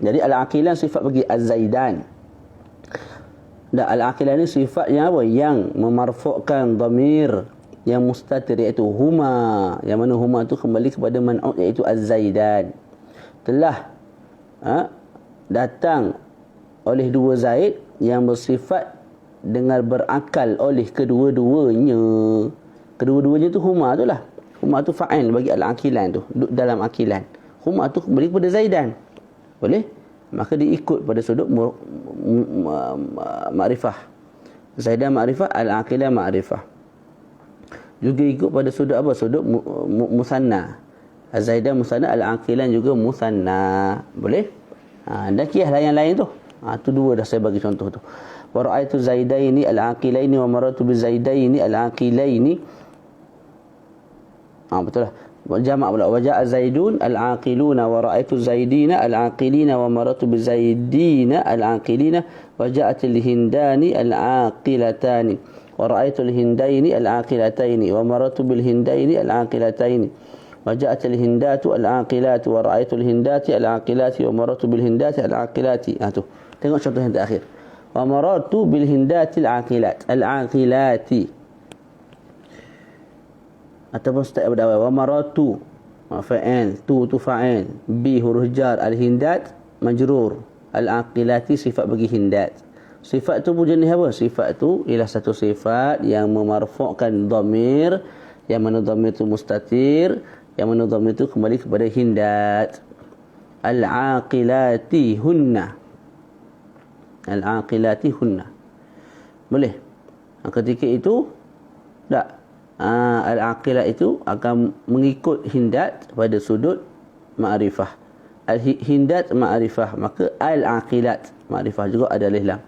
Jadi al-aqilan sifat bagi az-Zaidan. Dan al-aqilan ni sifat yang apa? Yang memarfu'kan dhamir yang mustatir, iaitu huma, yang mana huma itu kembali kepada man'ut, iaitu az-Zaidan. Telah datang oleh dua Zaid yang bersifat dengan berakal oleh kedua-duanya. Kedua-duanya tu huma tu lah. Huma tu fa'il bagi al-aqilan tu, dalam aqilan. Huma tu kembali kepada Zaidan. Boleh? Maka diikut pada sudut makrifah. Zaidan makrifah, al-aqilah makrifah. Juga ikut pada sudut apa? Sudut musanna. Zaidan musanna, al-aqilan juga musanna. Boleh? Dan kiaslah yang lain tu. Tu dua dah saya bagi contoh tu. Wa ra'aitu Zaidaini al-aqilaini wa maratu bi Zaidaini al-aqilaini. Betul lah. Jamak pula. Wa ja'a Zaidun al-aqiluna wa ra'aitu Zaidina al-aqilina wa maratu bi Zaidina al-aqilina wa ja'atil hindani al-aqilatani wa ra'aitu al-hindaini al-aqilataini wa maratu bil hindaini al-aqilataini wa ja'atil hindatu al-aqilatu wa ra'aitu al-hindati al-aqilati wa maratu bil hindati al-aqilati. Tu. Tengok contoh yang terakhir. Wa maratu bil hindati al-aqilat al-aqilati. Ataupun step berdawai. Wa maratu fa'il, tu fa'il, bi huruf jar, al-hindat majrur, al-aqilati sifat bagi hindat. Sifat tu pun jenis apa? Sifat tu ialah satu sifat yang memarfu'kan dhamir, yang mana dhamir tu mustatir, yang mana dhamir tu kembali kepada hindat. Al-aqilati hunna. Al-aqilati hunna. Boleh? Ketika itu tak, al-aqilah itu akan mengikut hindat pada sudut ma'rifah. Al-hindat ma'rifah, maka al-aqilat ma'rifah juga ada alif lam.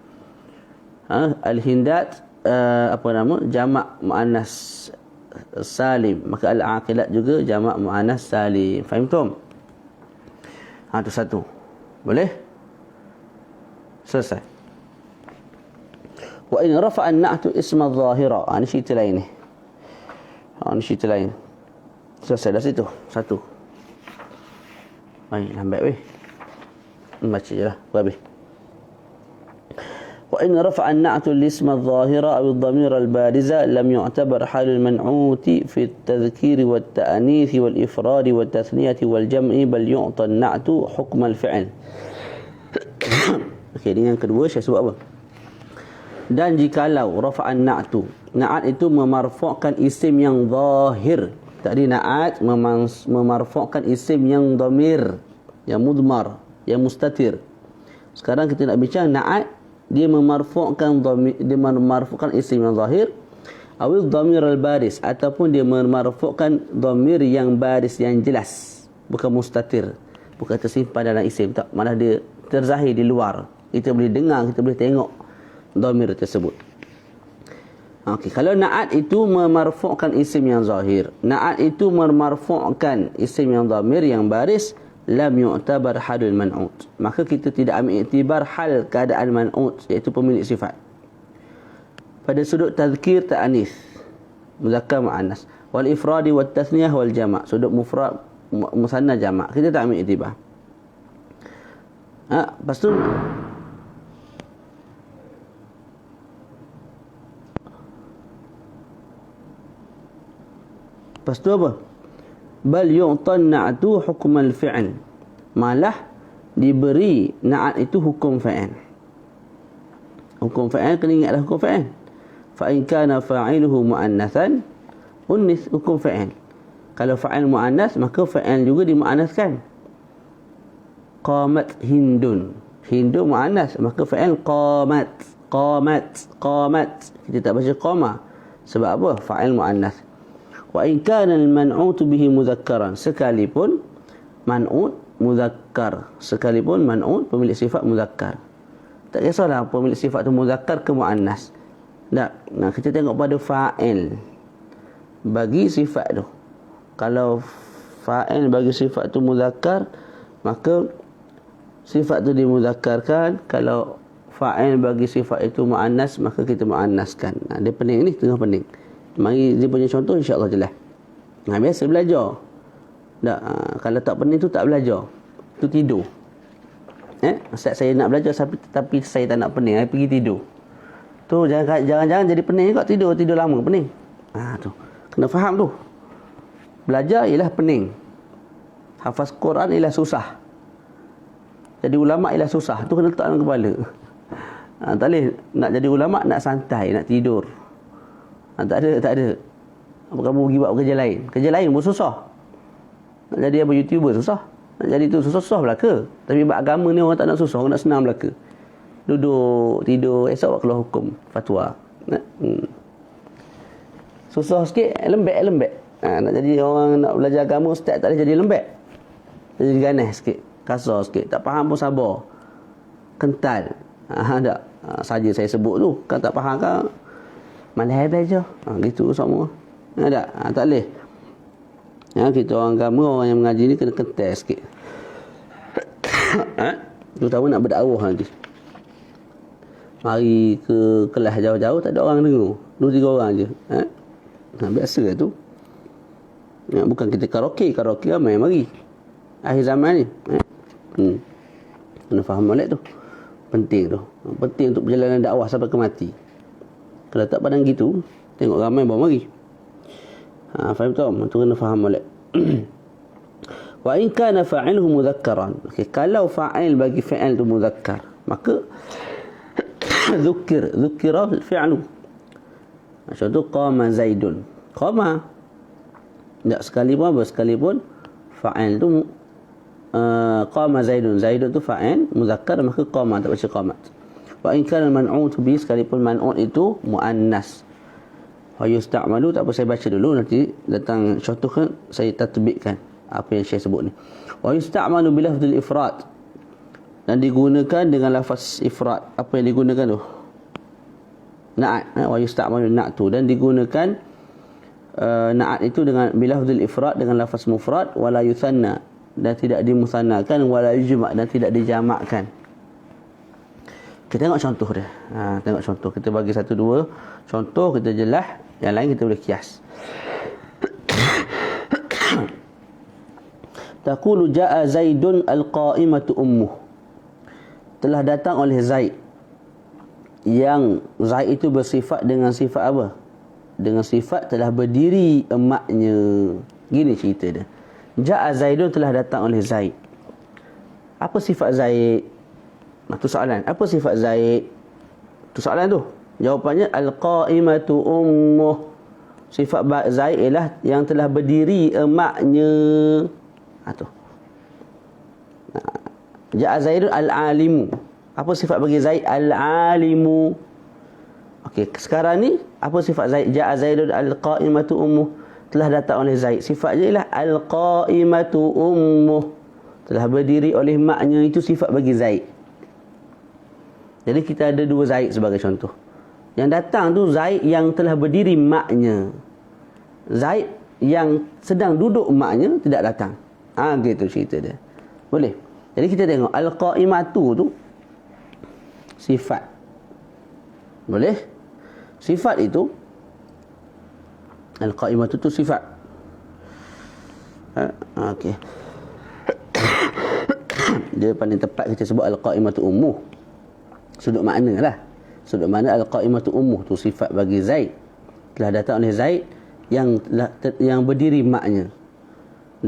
Al-hindat jamak muannas salim, maka al-aqilat juga jamak muannas salim. Faham tak? Itu satu. Boleh? Selesai. Wa in rafa'a an-na'tu isma adh-dhahira. Ini cerita lain ni. Ini cerita lain. Selesai dah situ. Satu. Baik, lambat weh. Baca je lah. Habis. وإن رفع النعت الاسم الظاهر أو الضمير البارز لم يعتبر حال المنعوت في التذكير والتأنيث والإفراد والتثنية والجمع بل يعطى النعت حكم الفعل. Okey, ini yang kedua saya sebut apa? Dan jikalau rafa'an na'tu, na'at itu memarfu'kan isim yang zahir. Tadi na'at memarfu'kan isim yang dhamir, yang mudmar, yang mustatir. Sekarang kita nak bincang na'at, dia memarfu'kan dhamir, dia memarfu'kan isim yang zahir, awil dhamir al-baris, ataupun dia memarfu'kan dhamir yang baris, yang jelas, bukan mustatir, bukan tersimpan dalam isim, tak, malah dia terzahir di luar. Kita boleh dengar, kita boleh tengok dhamir tersebut. Okey, kalau na'at itu memarfu'kan isim yang zahir, na'at itu memarfu'kan isim yang dhamir, yang baris, lam yu'tabar halul man'ut, maka kita tidak ambil iktibar hal keadaan man'ut, iaitu pemilik sifat, pada sudut tazkir, ta'anis, muzakkar, muannas, wal ifradi wat tasniyah wal jama', sudut mufrad, musanna, jama', kita tak ambil iktibar. Lepas tu apa? Bal yu'tan na'tu hukm al-fi'l, malah diberi na'at itu hukum fa'il. Hukum fa'il, kena ingatlah hukum fa'il. Fa in kana fa'iluhu muannatsan unnis, hukum fa'il. Kalau fa'il muannas, maka fa'il juga dimuannaskan. Qamat hindun, hindun muannas, maka fa'il qamat, qamat. Kita tak baca qama, sebab apa? Fa'il muannas. Wa in kana al-man'ut bihi mudhakkaran, sekalipun man'ut mudhakkar, sekalipun man'ut pemilik sifat mudhakkar. Tak kisahlah pemilik sifat tu mudhakkar ke muannas. Tak. Nah, kita tengok pada fa'il bagi sifat tu. Kalau fa'il bagi sifat tu mudhakkar, maka sifat tu dimudhakkarkan. Kalau fa'il bagi sifat itu muannas, maka kita muannaskan. Dia pening ni, tengah pening. Mari dia punya contoh, insya-Allah jelas. Biasa belajar. Tak, kalau tak pening tu tak belajar. Tu tidur. Ustaz, saya nak belajar tapi saya tak nak pening, saya pergi tidur. Tu jangan-jangan jadi pening juga, tidur lama pening. Tu. Kena faham tu. Belajar ialah pening. Hafaz Quran ialah susah. Jadi ulama ialah susah. Tu kena letak dalam kepala. Tak boleh nak jadi ulama nak santai, nak tidur. Tak ada. Apa kamu pergi buat kerja lain? Kerja lain pun susah. Nak jadi apa, YouTuber susah. Nak jadi tu susah belaka. Tapi bab agama ni orang tak nak susah, orang nak senang belaka. Duduk, tidur, esok keluar hukum, fatwa. Susah sikit, lembek. Nak jadi orang nak belajar agama, ustaz tak boleh jadi lembek. Jadi ganas sikit, kasar sikit, tak faham pun sabar. Kental. Tak. Saja saya sebut tu, kan tak faham kan malah belajar. Gitu semua. Tak? Tak boleh. Kita orang agama, orang yang mengaji ni kena kental sikit. Terutama nak berdakwah nanti. Mari ke kelas jauh-jauh, tak ada orang dengar. 2-3 orang je. Biasa tu. Bukan kita karaoke ramai mari. Akhir zaman ni. Kena faham molek tu. Penting tu. Penting untuk perjalanan dakwah sampai ke mati. Kalau tak pandang gitu, tengok ramai bawa mari. Faham tak? Tu kena faham molek. Wa in kana fa'iluhu mudhakkaran. Okay, kalau fa'il bagi fi'il tu mudhakkar, maka dhukira fi'lu. Contoh qama Zaidun. Qama. Tak sekalipun fa'il tu qama Zaidun. Zaidun tu fa'il mudzakkar, maka qama tak baca qamat. Wa in kana man'ut bi, sekalipun man'ut itu muannas. Wa yusta'malu, tak apa saya baca dulu, nanti datang contoh kan saya tatbikkan apa yang saya sebut ni. Wa yusta'malu bi lafzil ifrad, dan digunakan dengan lafaz ifrad. Apa yang digunakan tu? Na'at. Wa yusta'malu na'tu, dan digunakan na'at itu dengan bilafzul ifrad, dengan lafaz mufrad, wala yuthanna, dan tidak dimusannakan, wala yujma', dan tidak dijamakkan. Kita tengok contoh dia. Tengok contoh. Kita bagi 1-2 contoh, kita jelas, yang lain kita boleh kias. Taqulu ja'a Zaidun al-qa'imatu ummuh. Telah datang oleh Zaid. Yang Zaid itu bersifat dengan sifat apa? Dengan sifat telah berdiri emaknya. Gini cerita dia. Ja'a Zaidun, telah datang oleh Zaid. Apa sifat Zaid? Tu soalan. Apa sifat Zaid? Tu soalan tu. Jawapannya al-qa'imatu ummuh. Sifat Zaid ialah yang telah berdiri emaknya. Tu. Ja'a Zaidun al-alimu. Apa sifat bagi Zaid? Al-alimu. Okey, sekarang ni apa sifat Zaid? Ja'a Zaidun al-qa'imatu ummuh. Telah datang oleh Zaid. Sifatnya ialah al-qa'imatu ummuh. Telah berdiri oleh maknya, itu sifat bagi Zaid. Jadi kita ada 2 Zaid sebagai contoh. Yang datang tu Zaid yang telah berdiri maknya. Zaid yang sedang duduk maknya tidak datang. Gitu cerita dia. Boleh? Jadi kita tengok al-qa'imatu tu sifat. Boleh? Sifat itu, al-qa'imatu tu sifat. Okey. Dia paling tepat kita sebut al-qa'imatu ummuh. Sudut makna lah. Sudut makna al-qa'imatu ummuh tu sifat bagi Zaid. Telah datang oleh Zaid yang berdiri maknya.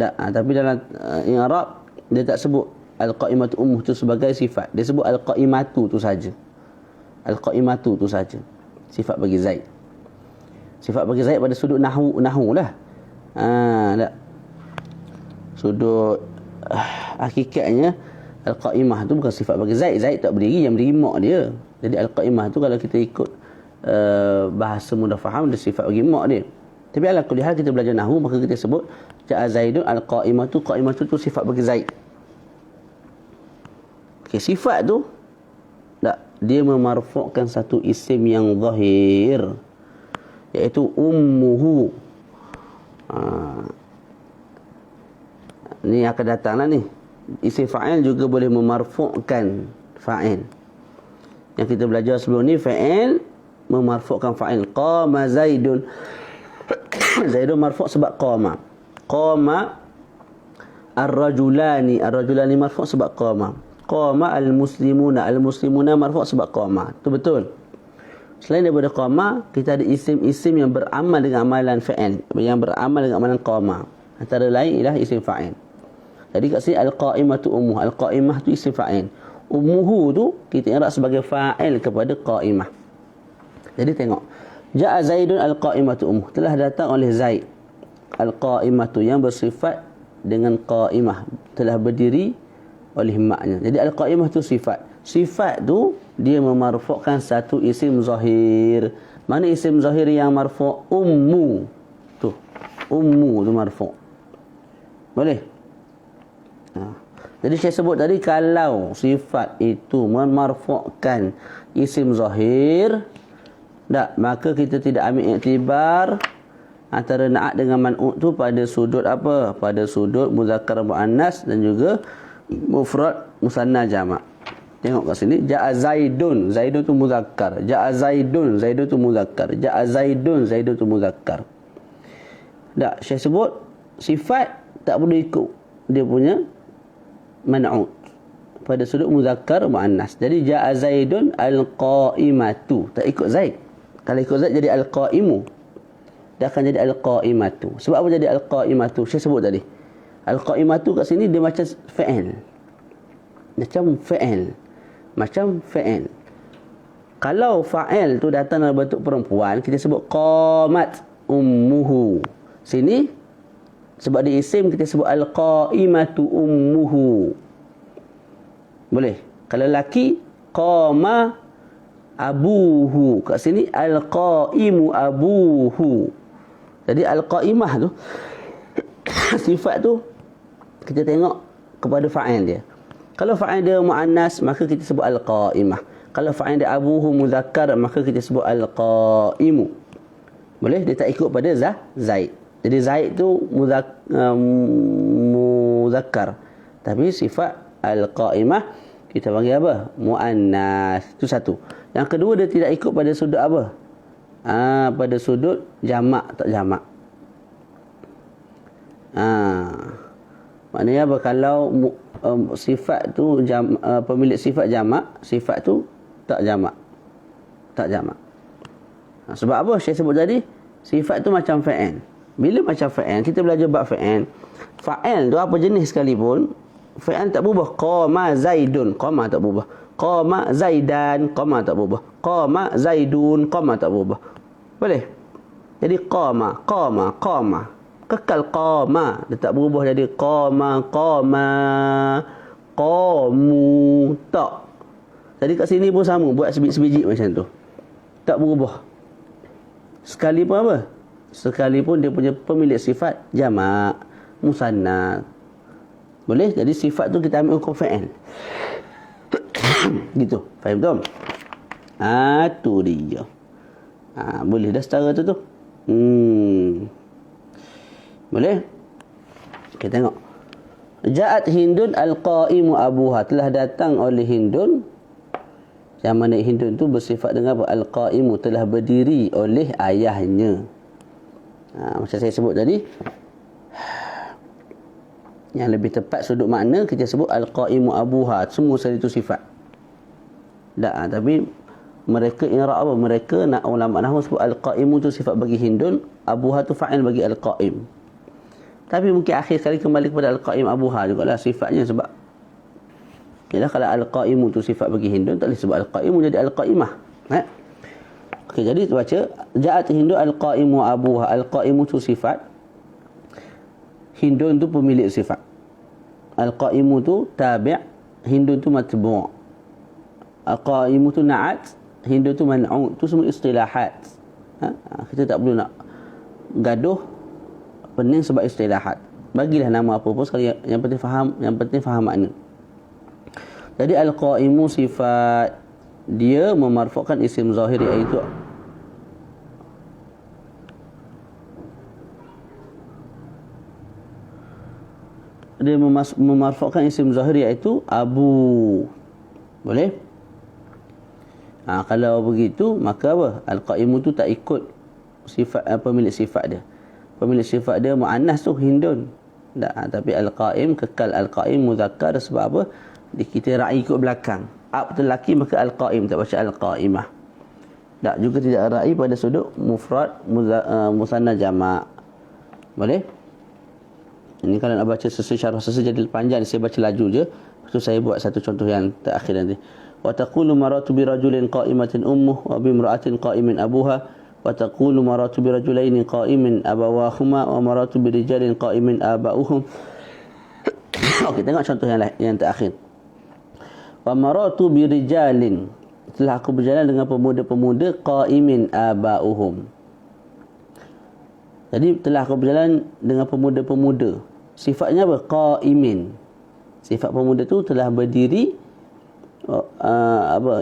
Tapi dalam i'rab dia tak sebut al-qa'imatu ummuh tu sebagai sifat. Dia sebut al-qa'imatu tu saja. Al-qa'imatu tu saja. Sifat bagi Zaid. Sifat bagi Zaid pada sudut nahu lah. Tak. Sudut hakikatnya al-qa'imah tu bukan sifat bagi Zaid. Zaid tak berdiri, yang berdiri mak dia. Jadi al-qa'imah tu kalau kita ikut bahasa mudah faham, dia sifat bagi mak dia. Tapi ala kulli hal kita belajar nahu, maka kita sebut ja'a Zaidun al-qa'imatu. Qa'imatu tu sifat bagi Zaid. Okey, sifat tu dia memarfu'kan satu isim yang zahir, iaitu ummuhu. Ni akan datanglah ni. Isim fa'il juga boleh memarfu'kan fa'il. Yang kita belajar sebelum ni, fa'il memarfu'kan fa'il. Qama Zaidun. Zaidun marfu' sebab qama. Qama ar-rajulani. Ar-rajulani marfu' sebab qama. Qama al-muslimuna. Al-muslimuna marfu' sebab qama. Itu betul. Selain daripada qama, kita ada isim-isim yang beramal dengan amalan fa'il, yang beramal dengan amalan qama. Antara lain ialah isim fa'il. Jadi kat sini al-qa'imatu ummuh. Al-qa'imah tu isim fa'il. Ummuhu tu kita i'rab sebagai fa'il kepada qa'imah. Jadi tengok. Ja'a Zaidun al-qa'imatu ummuh. Telah datang oleh Zaid al-qa'imatu yang bersifat dengan qa'imah, telah berdiri oleh maknya. Jadi al-qa'imah tu sifat. Sifat tu dia memarfu'kan satu isim zahir. Mana isim zahir yang marfu'? Ummu. Tu. Ummu tu marfu'. Boleh? Jadi saya sebut tadi, kalau sifat itu memarfu'kan isim zahir, maka kita tidak ambil iktibar antara na'at dengan man'ut tu pada sudut apa? Pada sudut muzakkar muannas dan juga mufrad musanna jamak. Tengok kat sini, ja'a zaidun, zaidun tu muzakkar. Ja'a zaidun, zaidun tu muzakkar. Ja'a zaidun, zaidun tu muzakkar. Tak, saya sebut sifat tak perlu ikut dia punya man'ut pada sudut muzakkar muannas. Jadi ja'a zaidun al-qa'imatu, tak ikut zaid. Kalau ikut zaid jadi al-qa'imu, dia akan jadi al-qa'imatu. Sebab apa jadi al-qa'imatu? Saya sebut tadi, al-qa'imatu kat sini dia macam fa'il. Macam fa'il. Kalau fa'il tu datang dalam bentuk perempuan, kita sebut qamat ummuhu. Sini sebab dia isim, kita sebut al-qa'imatu ummuhu. Boleh. Kalau lelaki, qama abuhu. Kat sini al-qa'imu abuhu. Jadi al-qa'imah tu sifat tu kita tengok kepada fa'il dia. Kalau fa'il dia muannas, maka kita sebut al-qa'imah. Kalau fa'il dia abuhu muzakkar, maka kita sebut al-qa'imu. Boleh? Dia tak ikut pada zaid. Jadi zaid tu muzakkar. Tapi sifat al-qa'imah kita panggil apa? Muannas. Itu satu. Yang kedua, dia tidak ikut pada sudut apa? Pada sudut jamak tak jamak. Maknanya apa? Kalau sifat tu pemilik sifat jamak, sifat tu tak jamak. Sebab apa saya sebut tadi? Sifat tu macam fa'il. Bila macam fa'il, kita belajar bab fa'il. Fa'il tu apa jenis sekalipun, fa'il tak berubah. Qama zaidun, qama tak berubah. Qama zaidan, qama tak berubah. Qama zaidun, qama tak berubah. Boleh? Jadi qama. Kekal qama, dia tak berubah jadi qamu, tak. Jadi kat sini pun sama, buat sebiji macam tu. Tak berubah. Sekalipun apa? Sekalipun dia punya pemilik sifat jamak, musanna. Boleh? Jadi sifat tu kita ambil hukum fa'il. Gitu. Faham tak? Tu dia. Boleh dah setara tu. Boleh? Kita tengok. Ja'at Hindun al-qa'imu abuha. Telah datang oleh Hindun. Yang mana Hindun tu bersifat dengan apa? Al-qa'imu, telah berdiri oleh ayahnya. Macam saya sebut tadi. Yang lebih tepat sudut makna kita sebut al-qa'imu abuha. Semua sekali itu sifat. Tapi mereka i'rab apa? Mereka nak ulama nahwu sebut al-qa'imu tu sifat bagi Hindun, abuha tu fa'il bagi al-qa'im. Tapi mungkin akhir sekali kembali kepada al-qa'im abuha jugalah sifatnya, sebab kalau al-qa'imu tu sifat bagi Hindun, tak boleh sebut al-qa'imu jadi al-qa'imah. Okey, jadi baca ja'at Hindun al-qa'imu abuha. Al-qa'imu tu sifat, Hindun tu pemilik sifat. Al-qa'imu tu tabi', Hindun tu matbu'. Al-qa'imu tu na'at, Hindun tu man'ut. Tu semua istilahat. Kita tak perlu nak gaduh pening sebab istilahat. Bagilah nama apa pun sekali, yang penting faham makna. Jadi al-qa'imu sifat dia memarfu'kan isim zahir, iaitu dia memarfu'kan isim zahir, iaitu abu. Boleh? Kalau begitu, maka apa? Al-qa'imu tu tak ikut sifat pemilik sifat dia. Pemilik sifat dia muannas tu Hindun. Tapi al-qa'im kekal al-qa'im muzakkar. Sebab apa? Kita ra'i ikut belakang. Ab tu lelaki, maka al-qa'im, tak baca al-qa'imah. Juga tidak ra'i pada sudut mufrad musanna jamak. Boleh? Ini kalau nak baca syarah jadi panjang, saya baca laju je. Lepas tu saya buat satu contoh yang terakhir nanti. Wa taqulu maratu bi rajulin qa'imatin ummuh wa bi imra'atin qa'imin abuha. Wa taqulu maratu bi rajulaini qa'imin abawahuma wa maratu bi rijalin qa'imin aba'uhum. Okey, tengok contoh yang terakhir. Wa maratu birijalin, telah aku berjalan dengan pemuda-pemuda qaimin aba'uhum. Jadi telah aku berjalan dengan pemuda-pemuda. Sifatnya apa? Qaimin. Sifat pemuda tu telah berdiri,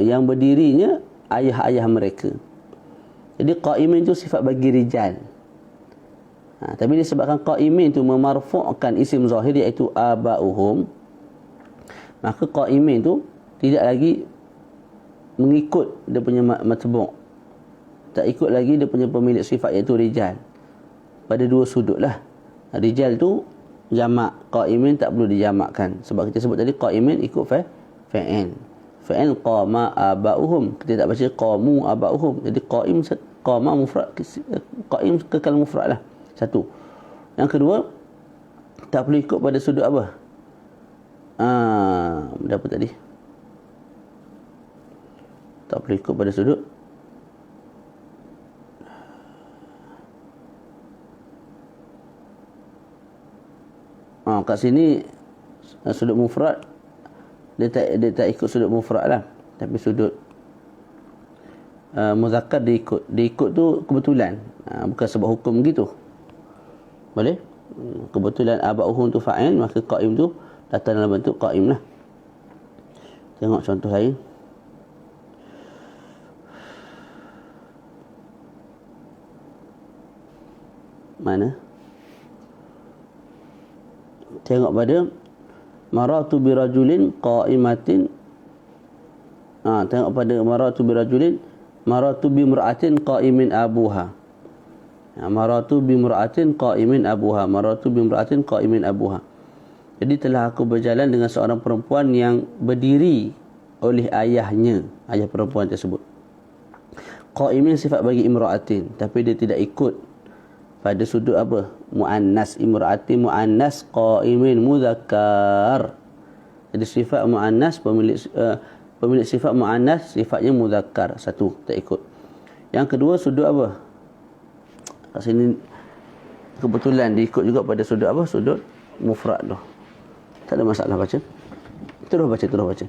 yang berdirinya ayah-ayah mereka. Jadi qaimin tu sifat bagi rijal. Tapi disebabkan qaimin tu memarfu'kan isim zahir iaitu aba'uhum, maka qaimin tu tidak lagi mengikut dia punya matbu'. Tak ikut lagi dia punya pemilik sifat iaitu rijal. Pada dua sudut lah. Rijal tu jamak, qaimin tak perlu dijamakkan. Sebab kita sebut tadi qaimin ikut fa'il. Fa'il qama aba'uhum. Kita tak baca qamu aba'uhum. Jadi qaim, qama mufrad, qaim kekal mufrad lah. Satu. Yang kedua, tak perlu ikut pada sudut apa? Apa tadi? Tak perlu ikut pada sudut. Kat sini sudut mufrad dia tak ikut sudut mufrad lah, tapi sudut muzakkar dia ikut tu kebetulan, bukan sebab hukum gitu. Boleh? Kebetulan aba'uhum tu fa'il, maka qaim tu datang dalam bentuk qaim lah. Tengok contoh lain. Mana? Tengok pada maratu birajulin qaimatin. Tengok pada maratu birajulin, maratu bimra'atin qaimin abuha. Maratu bimra'atin qaimin abuha. Maratu bimra'atin qaimin abuha. Jadi telah aku berjalan dengan seorang perempuan yang berdiri oleh ayahnya, ayah perempuan tersebut. Qaimin sifat bagi imra'atin, tapi dia tidak ikut pada sudut apa? Muannas. Imra'atin muannas, qaimin muzakkar. Jadi sifat muannas, pemilik sifat muannas sifatnya muzakkar. Satu, tak ikut. Yang kedua, sudut apa? Kat sini kebetulan diikut juga pada sudut apa? Sudut mufrad tu. Tak ada masalah baca. Terus baca.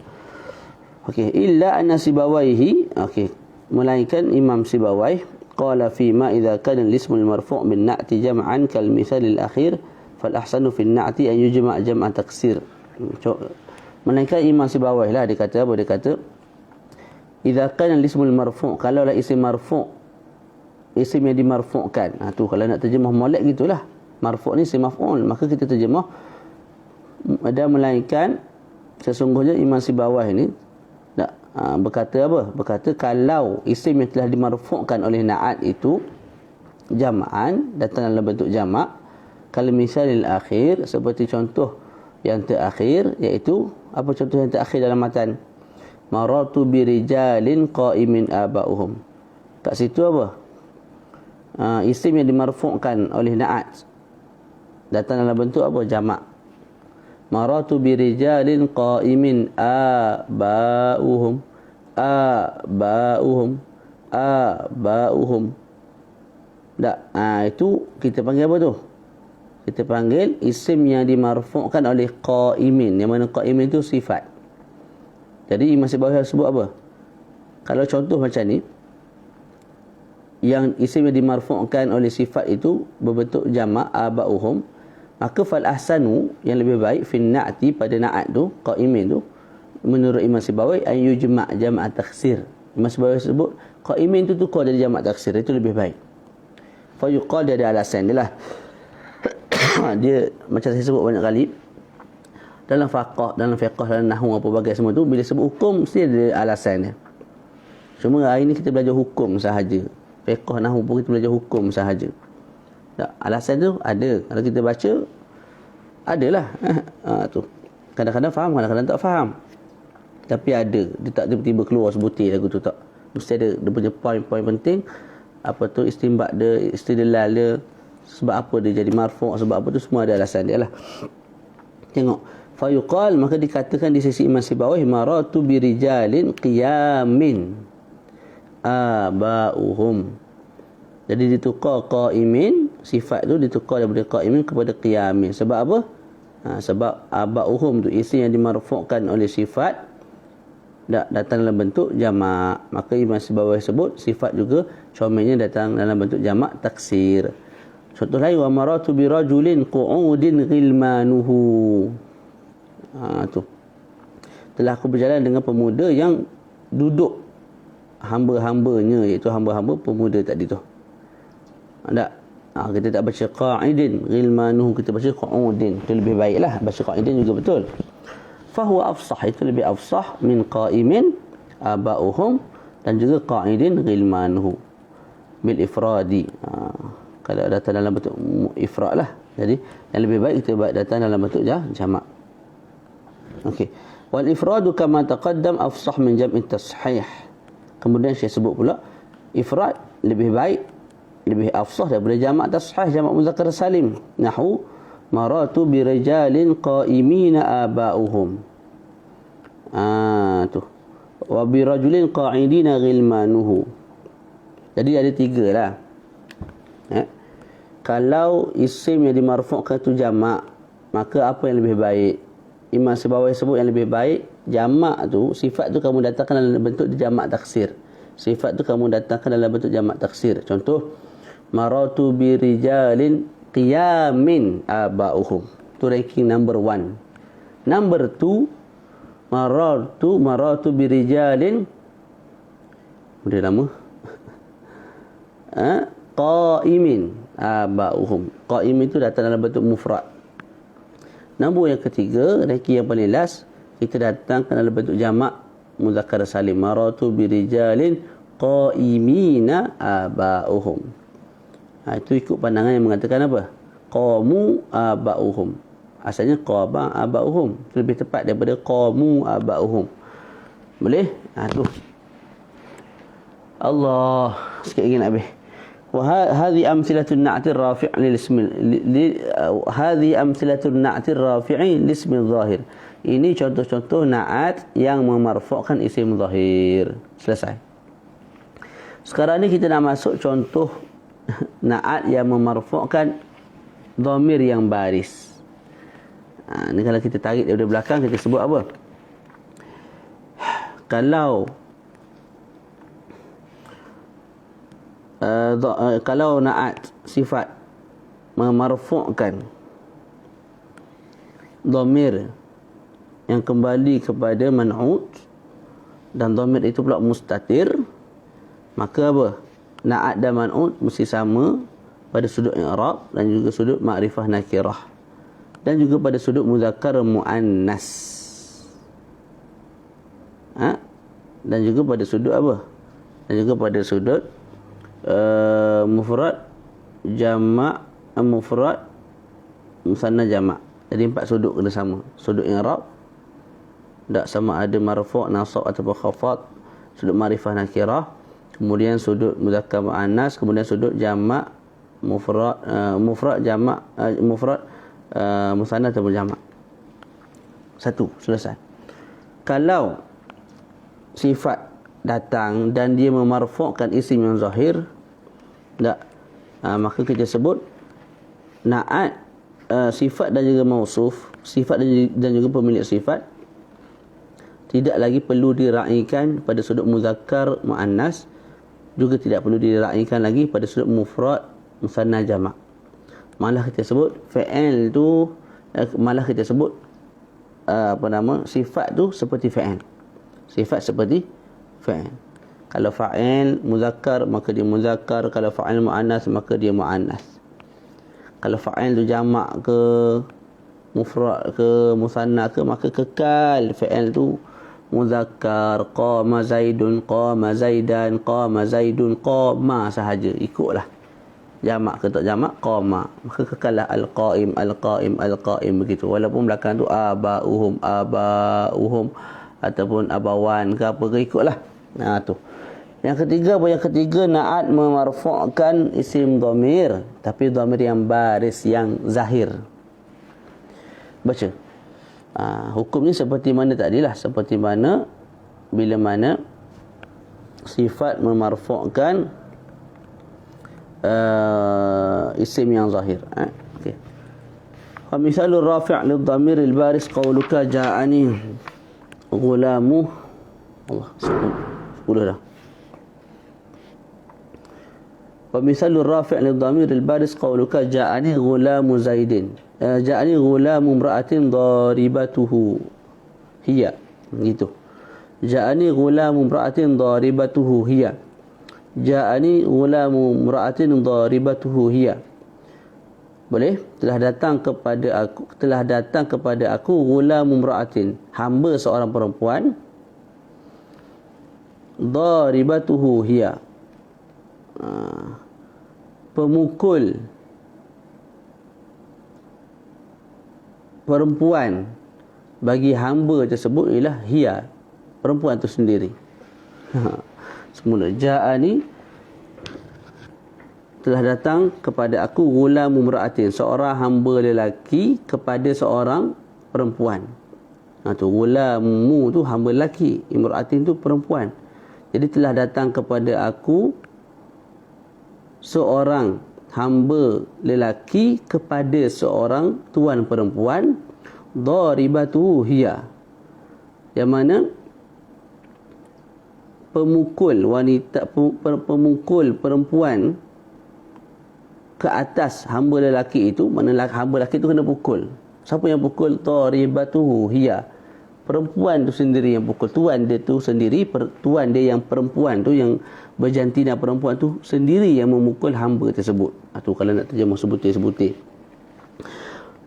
Okey, illa anna Sibawaihi, okey, melainkan Imam Sibawaih qala fi ma idza kana al-ismu al-marfu' bin na'ti jam'an kal misal al-akhir fal ahsanu fi an-na'ti an yujma' jam'a taksir. Melainkan Imam Sibawaih lah dia kata apa? Dia kata idza kana al-ismu al-marfu', kalau lah isim marfu', isim yang dimarfu'kan. Tu kalau nak terjemah molek gitulah. Marfu' ni isim maf'ul, maka kita terjemah ada melainkan sesungguhnya Imam Sibawaih ni berkata apa? Berkata kalau isim yang telah dimarfu'kan oleh na'at itu jama'an, datang dalam bentuk jamak, kalau misalil akhir, seperti contoh yang terakhir, iaitu apa contoh yang terakhir dalam matan? Maratu birijalin qaimin aba'uhum. Kat situ apa? Isim yang dimarfu'kan oleh na'at datang dalam bentuk apa? Jamak. Maratu birijalin qaimin aba'uhum. Aba'uhum. Tak. Itu kita panggil apa tu? Kita panggil isim yang dimarfu'kan oleh qaimin. Yang mana qaimin itu sifat. Jadi Imam Sibawaih sebut apa? Kalau contoh macam ni, yang isim yang dimarfu'kan oleh sifat itu berbentuk jamak aba'uhum, maka fal ahsanu, yang lebih baik, fin na'ti, pada na'at tu, qaimin tu, menurut Imam Sibawaih, an yujma' jam'a taksir. Imam Sibawaih sebut qaimin tu tukar jadi jamak taksir, itu lebih baik. Fa yuqal, dia ada alasan dia lah. Dia macam saya sebut banyak kali dalam fiqh, dalam nahwu, apa bagai semua tu, bila sebut hukum mesti ada alasan dia. Cuma hari ni kita belajar hukum sahaja. Fiqh, nahwu pun kita belajar hukum sahaja. Tak, alasan tu ada. Kalau kita baca, adalah. Tu. Kadang-kadang faham, kadang-kadang tak faham. Tapi ada. Dia tak tiba-tiba keluar sebutir lagu tu, tak. Mesti ada dia punya poin-poin penting. Apa tu istinbat dia, istidlal dia, sebab apa dia jadi marfu', sebab apa tu, semua ada alasan dia lah. Tengok. Fa yuqal, maka dikatakan di sisi Imam Sibawaih, maratu birijalin qiyamin aba'uhum. Jadi ditukar qaimin, sifat tu ditukar daripada qaimin kepada qiyamin. Sebab apa? Sebab aba'uhum tu isim yang dimarfu'kan oleh sifat datang dalam bentuk jamak. Maka Imam Sibawi sebut sifat juga comelnya datang dalam bentuk jamak taksir. Contoh lain, wa maratu bi rajulin qu'udin ghilmanuhu. Tu. Telah aku berjalan dengan pemuda yang duduk hamba-hambanya, iaitu hamba-hamba pemuda tadi tu. Tak? Kita tak baca qa'idin ghilmanuhu, kita baca qu'udin. Itu lebih baiklah. Baca qa'idin juga betul. Fahuwa afsah, itu lebih afsah min qa'imin aba'uhum, dan juga qa'idin ghilmanuhu bil ifradi. Kalau datang dalam bentuk ifrad lah. Jadi yang lebih baik kita datang dalam bentuk jamak. Okey. Wal ifradu kama taqaddam afsah min jam'i tashih. Kemudian saya sebut pula ifrad lebih baik, lebih afsah daripada jamak tashih, jamak muzakkar salim. Nahwu maratu bi rijalin qa'imina aba'uhum. Tu. Wa bi rajulin qa'idina ghilmanuhu. Jadi ada 3 lah. Kalau isim yang dimarfu'kan tu jamak, maka apa yang lebih baik? Imam Sibawi sebut yang lebih baik jamak tu, sifat tu kamu datangkan dalam bentuk jamak taksir. Sifat tu kamu datangkan dalam bentuk jamak taksir. Contoh, maratu bi rijalin qiyamin aba'uhum. Tu ranking number 1. Number 2, maratu bi rijalin, udah lama. Qa'imin aba'uhum. Qa'im itu datang dalam bentuk mufrad. Nombor yang ketiga, ranking yang paling last, kita datangkan dalam bentuk jamak muzakkar salim. Maratu bi rijalin qa'imina aba'uhum. Itu ikut pandangan yang mengatakan apa? Qamu aba'uhum. Asalnya qama aba'uhum. Itu lebih tepat daripada qamu aba'uhum. Boleh? Tu. Allah, sikit lagi nak habis. وهذه أمثلة النعت الرافع للاسم هذه أمثلة النعت الرافع لاسم الظاهر. Ini contoh-contoh na'at yang memarfu'kan isim zahir. Selesai. Sekarang ni kita nak masuk contoh na'at yang memarfu'kan dhamir yang baris. Ni kalau kita tarik daripada belakang, kita sebut apa? Kalau na'at sifat memarfu'kan dhamir yang kembali kepada man'ut, dan dhamir itu pula mustatir, maka apa? Na'at dan man'ut mesti sama pada sudut i'rab dan juga sudut ma'rifah nakirah, dan juga pada sudut muzakkar muannas. Dan juga pada sudut apa? Dan juga pada sudut mufrad jamak, mufrad musanna jamak. Jadi 4 sudut kena sama. Sudut i'rab tak sama ada marfu', nasab ataupun khafad, sudut ma'rifah nakirah, kemudian sudut muzakkar muannas, kemudian sudut jamak mufrad jamak mufrad musanna ataupun jamak. 1 selesai. Kalau sifat datang dan dia memarfu'kan isim yang zahir, maka kita sebut na'at sifat dan juga mausuf, sifat dan juga pemilik sifat tidak lagi perlu diraikan pada sudut muzakkar muannas, juga tidak perlu diraikan lagi pada sudut mufrad musanna jamak. Malah kita sebut fa'il tu, malah kita sebut sifat tu seperti fa'il. Sifat seperti fa'il. Kalau fa'il muzakkar, maka dia muzakkar. Kalau fa'il muannas, maka dia muannas. Kalau fa'il tu jamak ke mufrad ke musanna ke, maka kekal fa'il tu muzakkar. Qama zaidun, qama zaidan, qama zaidun, qama sahaja, ikutlah jamak ke tak jamak, qama, maka kekallah al-qaim, al-qaim, al-qaim, begitu. Walaupun belakang tu aba'uhum, aba'uhum ataupun abawan ke apa ke, ikutlah. Tu. Yang ketiga, yang ketiga na'at memarfu'kan isim dhamir, tapi dhamir yang baris, yang zahir. Baca. Hukum ni seperti mana tadilah, seperti mana bila mana sifat memarfu'kan isim yang zahir. Okey. Misalul rafi' lidhamir al-baris qawluka ja'ani ghulamu. Allah, 10 dah. Misalul rafi' lidhamir al-baris qawluka ja'ani ghulamu Zaidin. Ja'ani ghulamu imra'atin daribatuhu hiya. Gitu. Ja'ani ghulamu imra'atin daribatuhu hiya. Ja'ani ghulamu imra'atin daribatuhu hiya. Boleh? Telah datang kepada aku ghulamu imra'atin, hamba seorang perempuan, daribatuhu hiya, pemukul perempuan bagi hamba tersebut ialah hiya, perempuan itu sendiri. Semula ja'ani, telah datang kepada aku ghulamu imra'atin, seorang hamba lelaki kepada seorang perempuan. Tu ghulamu tu hamba lelaki, imra'atin tu perempuan. Jadi telah datang kepada aku seorang hamba lelaki kepada seorang tuan perempuan, daribatu hiya, yang mana pemukul wanita, pemukul perempuan ke atas hamba lelaki itu, mana hamba lelaki itu kena pukul. Siapa yang pukul? Daribatu hiya, perempuan tu sendiri yang pukul. Tuan dia tu sendiri, tuan dia yang perempuan tu, yang berjantina perempuan tu sendiri yang memukul hamba tersebut. Tu kalau nak terjemah sebutir-sebutir.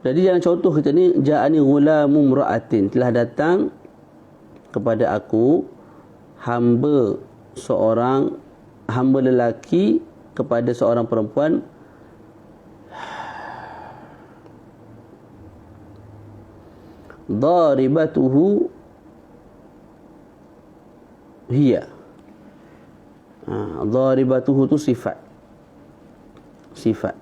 Jadi dalam contoh kita ni, ja'ani ghulamu imra'atin, telah datang kepada aku hamba lelaki kepada seorang perempuan, daribatuhu hiya. Daribatuhu tu sifat. Sifat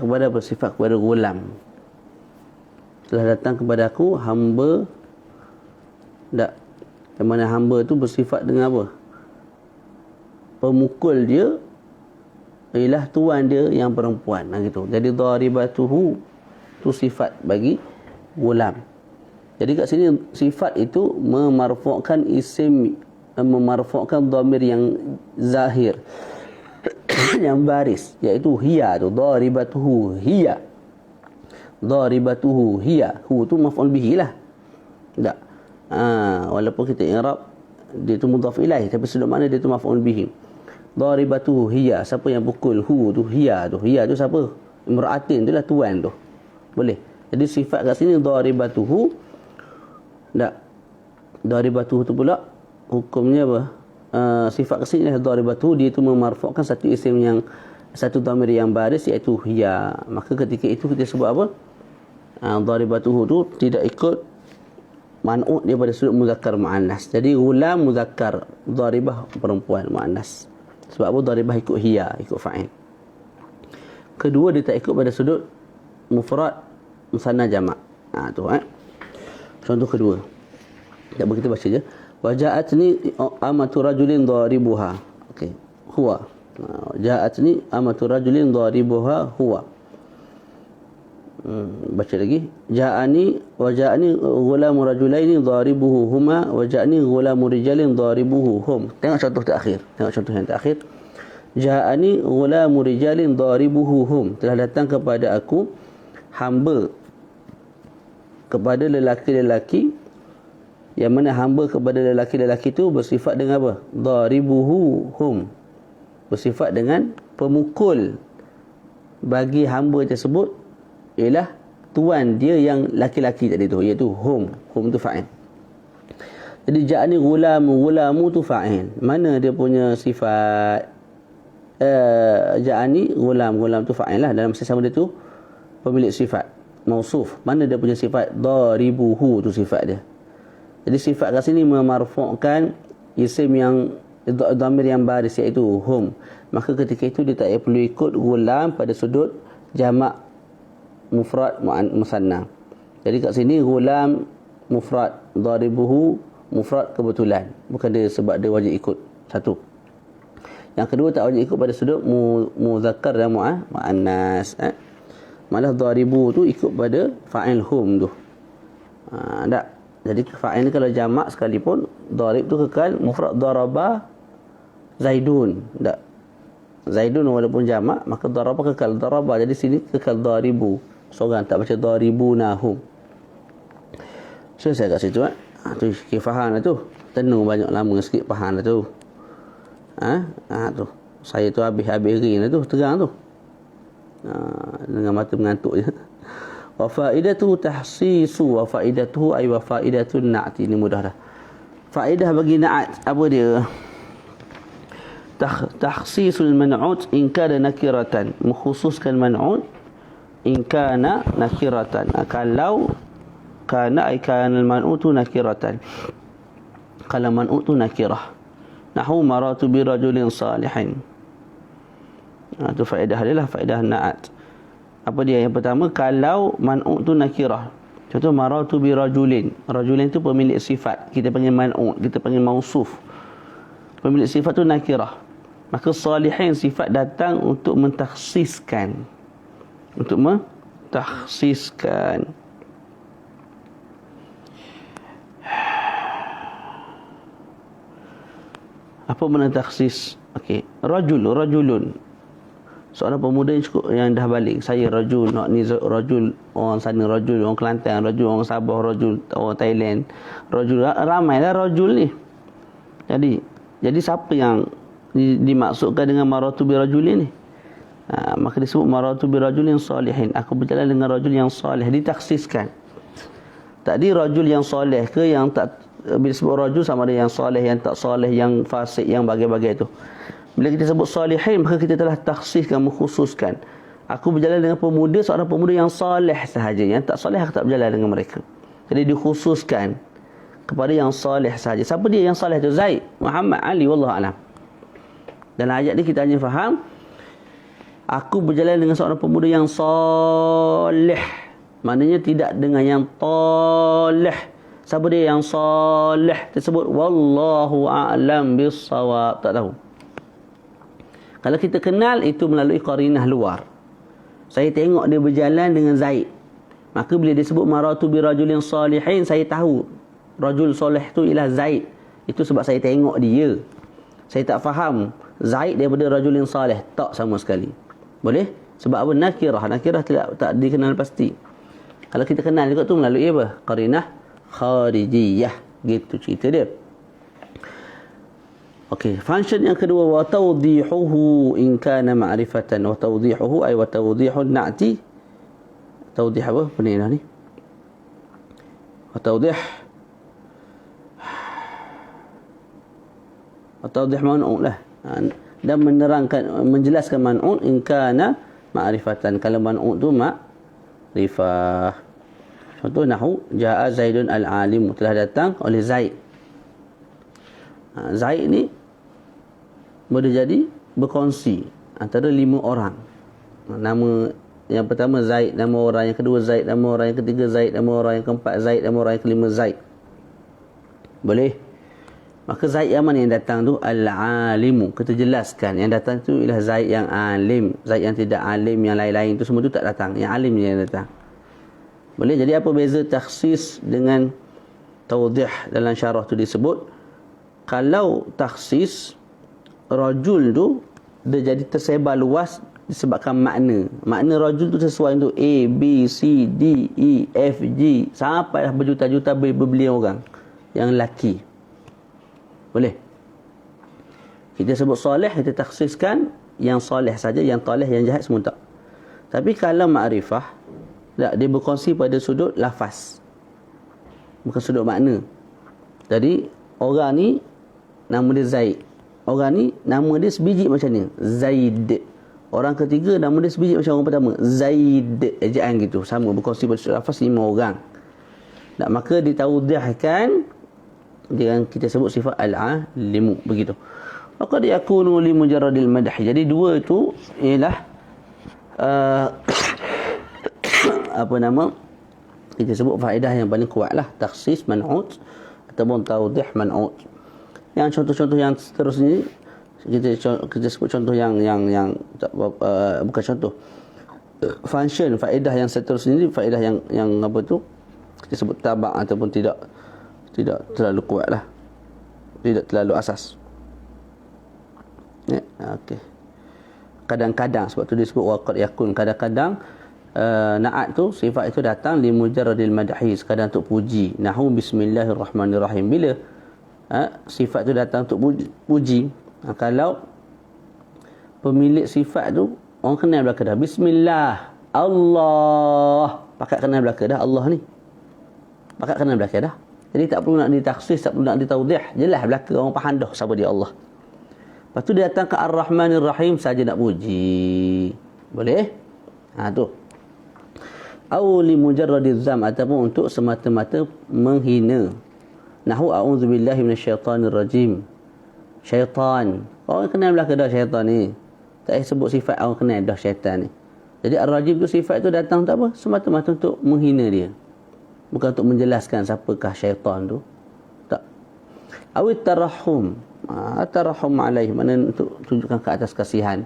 kepada apa? Sifat kepada ghulam. Telah datang kepada aku hamba, tak, yang mana hamba tu bersifat dengan apa? Pemukul dia ialah tuan dia yang perempuan. Gitu. Jadi daribatuhu tu sifat bagi ghulam. Jadi kat sini sifat itu memarfu'kan isim, memarfu'kan dhamir yang zahir yang baris, iaitu hiya tu, daribatuhu hiya. Daribatuhu hiya, hu tu maf'ul bihi lah. Tak. Walaupun kita i'rab dia tu mudhaf ilaih, tapi sudut makna dia tu maf'ul bihi. Daribatuhu hiya, siapa yang pukul? Hu tu hiya tu. Hiya tu siapa? Imra'atin tu lah, tuan tu. Boleh. Jadi sifat kat sini daribatuhu. Tak. Daribatuhu tu pula hukumnya apa? Sifat kat sini lah daribatuhu, dia tu memarfu'kan satu isim yang, satu dhamir yang baris, iaitu hiya. Maka ketika itu kita sebut apa? Daribatuhu tu tidak ikut man'ut daripada sudut muzakkar muannas. Jadi ghulam muzakkar, daribah perempuan muannas. Sebab apa? Daribah ikut hiya, ikut fa'il. Kedua, dia tak ikut pada sudut mufrad musanna jamak. Tu contoh kedua. Tak apa, kita baca je. Waja'atni amatu rajulin daribuha. Okey. Huwa. Ja'atni amatu rajulin daribuha huwa. Baca lagi. Waja'ani ghulamu rajulaini daribuhu huma, waja'ani ghulamu rijalin daribuhu hum. Tengok contoh terakhir. Tengok contoh yang terakhir. Ja'ani ghulamu rijalin daribuhu hum. Telah datang kepada aku hamba kepada lelaki-lelaki, yang mana hamba kepada lelaki-lelaki itu bersifat dengan apa? Daribuhu hum, bersifat dengan pemukul bagi hamba tersebut ialah tuan dia yang laki-laki tadi tu, iaitu hum. Hum tu fa'il. Jadi ja'ani ghulamu tu fa'il. Mana dia punya sifat? Ja'ani ghulam tu fa'il lah. Dalam sesama dia tu pemilik sifat mausuf. Mana dia punya sifat? Daribuhu tu sifat dia. Jadi sifat kat sini memarfu'kan isim yang dhamir yang baris, iaitu hum. Maka ketika itu dia tak perlu ikut ghulam pada sudut jamak mufrad musanna. Jadi kat sini ghulam mufrad, daribuhu mufrad kebetulan, bukan dia sebab dia wajib ikut. Satu. Yang kedua, tak wajib ikut pada sudut muzakkar dan muannas. Malah daribu tu ikut pada fa'il hum tu. Tak. Jadi fa'il ni kalau jamak sekalipun, darib tu kekal mufrad daraba Zaidun. Tak. Zaidun walaupun jamak, maka daraba kekal daraba. Jadi sini kekal daribu. Seorang, tak baca daribunahum. So saya kat situ. Tu faham lah tu. Tenung banyak lama sikit faham lah tu. Tu. Saya tu habis-habis ring lah tu, terang tu. Dengan mata mengantuk je. Wa faidatuhu tahsisu wa faidatuhu ay wa faidatun na'ti. Ini mudah dah. Faedah bagi na'at apa dia? Takhsisul man'ut in kana nakiratan, mengkhususkan man'ut in kana nakiratan. Kalau kana ay kana al-man'utu nakiratan, kalau man'utu nakirah. Nahu maratu bi rajulin salihin. Itu faedah dia lah, faedah na'at. Apa dia? Yang pertama, kalau man'ut tu nakirah. Contoh, maratu bi rajulin. Rajulin tu pemilik sifat. Kita panggil man'ut, kita panggil mausuf. Pemilik sifat tu nakirah. Maka salihin sifat datang untuk mentakhsiskan. Untuk mentakhsiskan. Apa makna takhsis? Okey, rajulun. Seorang pemuda yang cukup, yang dah balik. Saya rajul, nak ni rajul orang sana, rajul orang Kelantan, rajul orang Sabah, rajul orang Thailand. Rajul ramailah rajul ni. Jadi siapa yang dimaksudkan dengan maratu bi rajulin ni? Maka disebut maratu bi rajulin salihin. Aku berjalan dengan rajul yang soleh, ditakhsiskan. Tadi rajul yang soleh ke yang tak, bila sebut rajul sama ada yang soleh, yang tak soleh, yang fasik, yang bagai-bagai tu. Bila kita sebut salihin, maka kita telah takhsiskan, mengkhususkan. Aku berjalan dengan pemuda, seorang pemuda yang soleh sahaja. Yang tak soleh, aku tak berjalan dengan mereka. Jadi dikhususkan kepada yang soleh sahaja. Siapa dia yang soleh tu? Zaid, Muhammad, Ali, wallahu a'lam. Dalam ayat ni kita hanya faham, aku berjalan dengan seorang pemuda yang soleh. Maknanya tidak dengan yang toleh. Siapa dia yang soleh? Tersebut wallahu a'lam bis-shawab. Tak tahu. Kalau kita kenal, itu melalui qarinah luar. Saya tengok dia berjalan dengan Zaid. Maka bila disebut maratu bi rajulin salihin, saya tahu rajul soleh tu ialah Zaid. Itu sebab saya tengok dia. Saya tak faham Zaid daripada rajulin salih. Tak sama sekali. Boleh? Sebab apa? Nakirah. Nakirah tak dikenal pasti. Kalau kita kenal juga tu melalui apa? Qarinah kharijiyah. Gitu cerita dia. Okey, function yang kedua, wa tawdihuhu in kana ma'rifatan. Wa tawdihuhu ay wa tawdihun na'ti. Tawdih apa? Pening dah ni. Wa tawdih. Wa tawdih man'u lah. Dan menerangkan, menjelaskan man'u in kana ma'rifatan. Kalau man'u tu ma'rifah. Contoh nahu, ja'a Zaidun al-alim. Telah datang oleh Zaid. Zaid ni boleh jadi berkongsi antara 5 orang. Nama yang pertama Zaid, nama orang yang kedua Zaid, nama orang yang ketiga Zaid, nama orang yang keempat Zaid, nama orang yang kelima Zaid. Boleh. Maka Zaid yang mana yang datang tu? Al-alimu. Kita jelaskan yang datang tu ialah Zaid yang alim. Zaid yang tidak alim, yang lain-lain tu semua tu tak datang. Yang alim je yang datang. Boleh. Jadi apa beza takhsis dengan tawdih dalam syarah tu disebut? Kalau takhsis, rajul tu dia jadi tersebar luas disebabkan makna. Makna rajul tu sesuai untuk A, B, C, D, E, F, G sampai berjuta-juta berbilion orang yang lelaki. Boleh. Kita sebut soleh, kita takhsiskan yang soleh saja, yang toleh, yang jahat semua tak. Tapi kalau makrifah, tak, dia berkongsi pada sudut lafaz, bukan sudut makna. Jadi orang ni nama dia Zaid. Orang ni nama dia sebiji macam ni, Zaid. Orang ketiga nama dia sebiji macam orang pertama, Zaid. Ejaan gitu, sama, berkongsi pada sudut lafaz 5 orang. Tak, maka ditawdihkan dengan kita sebut sifat al-alimu, begitu. Maka dia yakunu li mujarradil madh. Jadi dua itu ialah apa nama, kita sebut faedah yang paling kuatlah, takhsis man'ut ataupun tawdih man'ut. Yang contoh-contoh yang seterusnya kita sebut contoh yang bukan contoh, function, faedah yang seterusnya ni, faedah yang apa tu kita sebut tabak ataupun tidak terlalu kuat lah, tidak terlalu asas. Ya, okey. Kadang-kadang sebab tu disebut waqad yakun, kadang-kadang naat tu sifat itu datang li mujarradil madhi, sekadar untuk puji. Nahu bismillahirrahmanirrahim, bila sifat tu datang untuk puji, kalau pemilik sifat tu orang kenal belaka dah, bismillah Allah, pakat kenal belaka dah Allah ni, pakat kenal belaka dah. Jadi tak perlu nak ditaksis, tak perlu nak ditawdih, jelas belaka orang faham dah siapa dia Allah. Lepas tu dia datang ke Ar-Rahmanir Rahim saja nak puji. Boleh? Tu. Au li mujarradiz zam, ataupun untuk semata-mata menghina. Nahu a'udzubillahi minasyaitanir rajim. Syaitan. Orang kenal belaka dah syaitan ni. Tak payah sebut sifat, orang kenal dah syaitan ni. Jadi Ar-Rajim tu sifat tu datang untuk apa? Semata-mata untuk menghina dia. Bukan untuk menjelaskan siapakah syaitan tu. Tak. Awit tarahum. Tarahum alaih, mana untuk tunjukkan ke atas kasihan.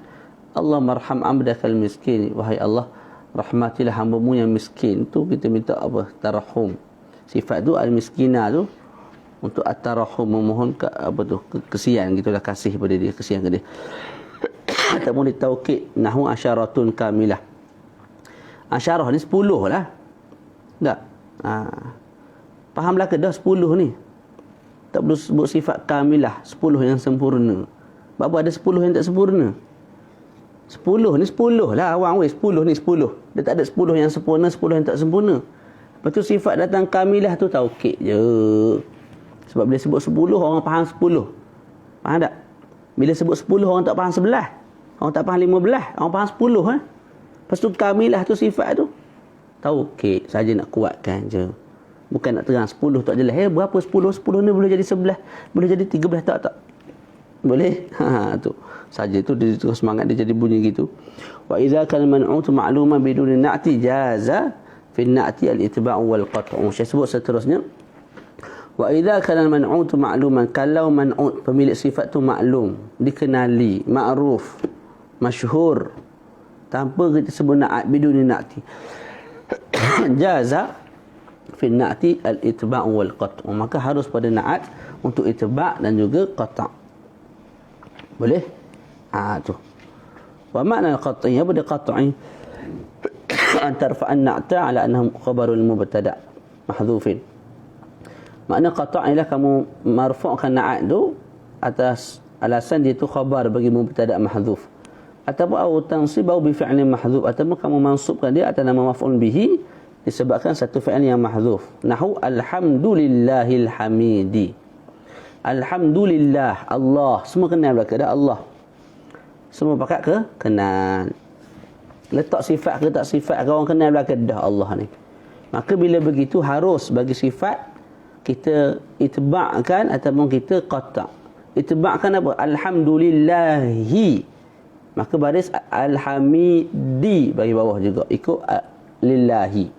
Allah marham abdakal miskin, wahai Allah rahmatilah hamba-Mu yang miskin. Tu kita minta apa? Tarahum. Sifat tu al-miskina tu untuk at-tarahum, memohon apa tu, kesian gitulah, kasih pada dia, kesian ke dia. Ataupun ditaukid nahu asyaratun kamilah. Asyarah ni 10 lah. Tak? Fahamlah ke dah 10 ni. Tak perlu sebut sifat kamilah, 10 yang sempurna. Sebab ada 10 yang tak sempurna. 10 ni 10 lah awang weh, 10 ni 10. Dia tak ada 10 yang sempurna, 10 yang tak sempurna. Lepas tu sifat datang kamilah tu taukid je. Sebab bila sebut 10 orang faham 10. Faham tak? Bila sebut 10 orang tak faham 11. Orang tak faham 15, orang faham 10 kan. Lepas tu kamilah tu sifat tu taukid saja, nak kuatkan je. Bukan nak terang 10 tak jelas. Berapa 10? 10 ni boleh jadi 11, boleh jadi 13, tak. Boleh? Tu. Saja tu dia terus semangat dia jadi bunyi gitu. Wa idza kana man'utu ma'luman bidun na'ti jaza fi na'ti al-itba' wal qat'u. Saya sebut seterusnya. Wa idza kana man'utu ma'luman, kalau man'ut pemilik sifat tu maklum, dikenali, ma'ruf, masyhur, tanpa kita sebut na'at, bidun na'ti. Jaza fi na'ti al-itba' wal qat', maka harus pada na'at untuk itba' dan juga qat'. Boleh? Tu. Wa makna qat'i, apa dia qat'i? An tarfa'an na'ta ala annahu khabarul mubtada' mahdhufin. Makna qata' ialah kamu marfu'kan na'at tu atas alasan dia tu khabar bagi mubtada' mahdhuf. Ataupun au tansibahu bi fi'lin mahdhuf, ataupun kamu mansubkan dia atas nama maf'ul bihi disebabkan satu fi'il yang mahdhuf. Nahu alhamdulillahil hamidi. Alhamdulillah, Allah, semua kenal belaka dah Allah. Semua pakat ke? Kenal. Letak sifat ke tak sifat ke, orang kenal belaka dah Allah ni. Maka bila begitu harus bagi sifat kita itba'kan ataupun kita qata'. Itba'kan apa? Alhamdulillahi. Maka baris alhamidi bagi bawah juga, ikut lillahi.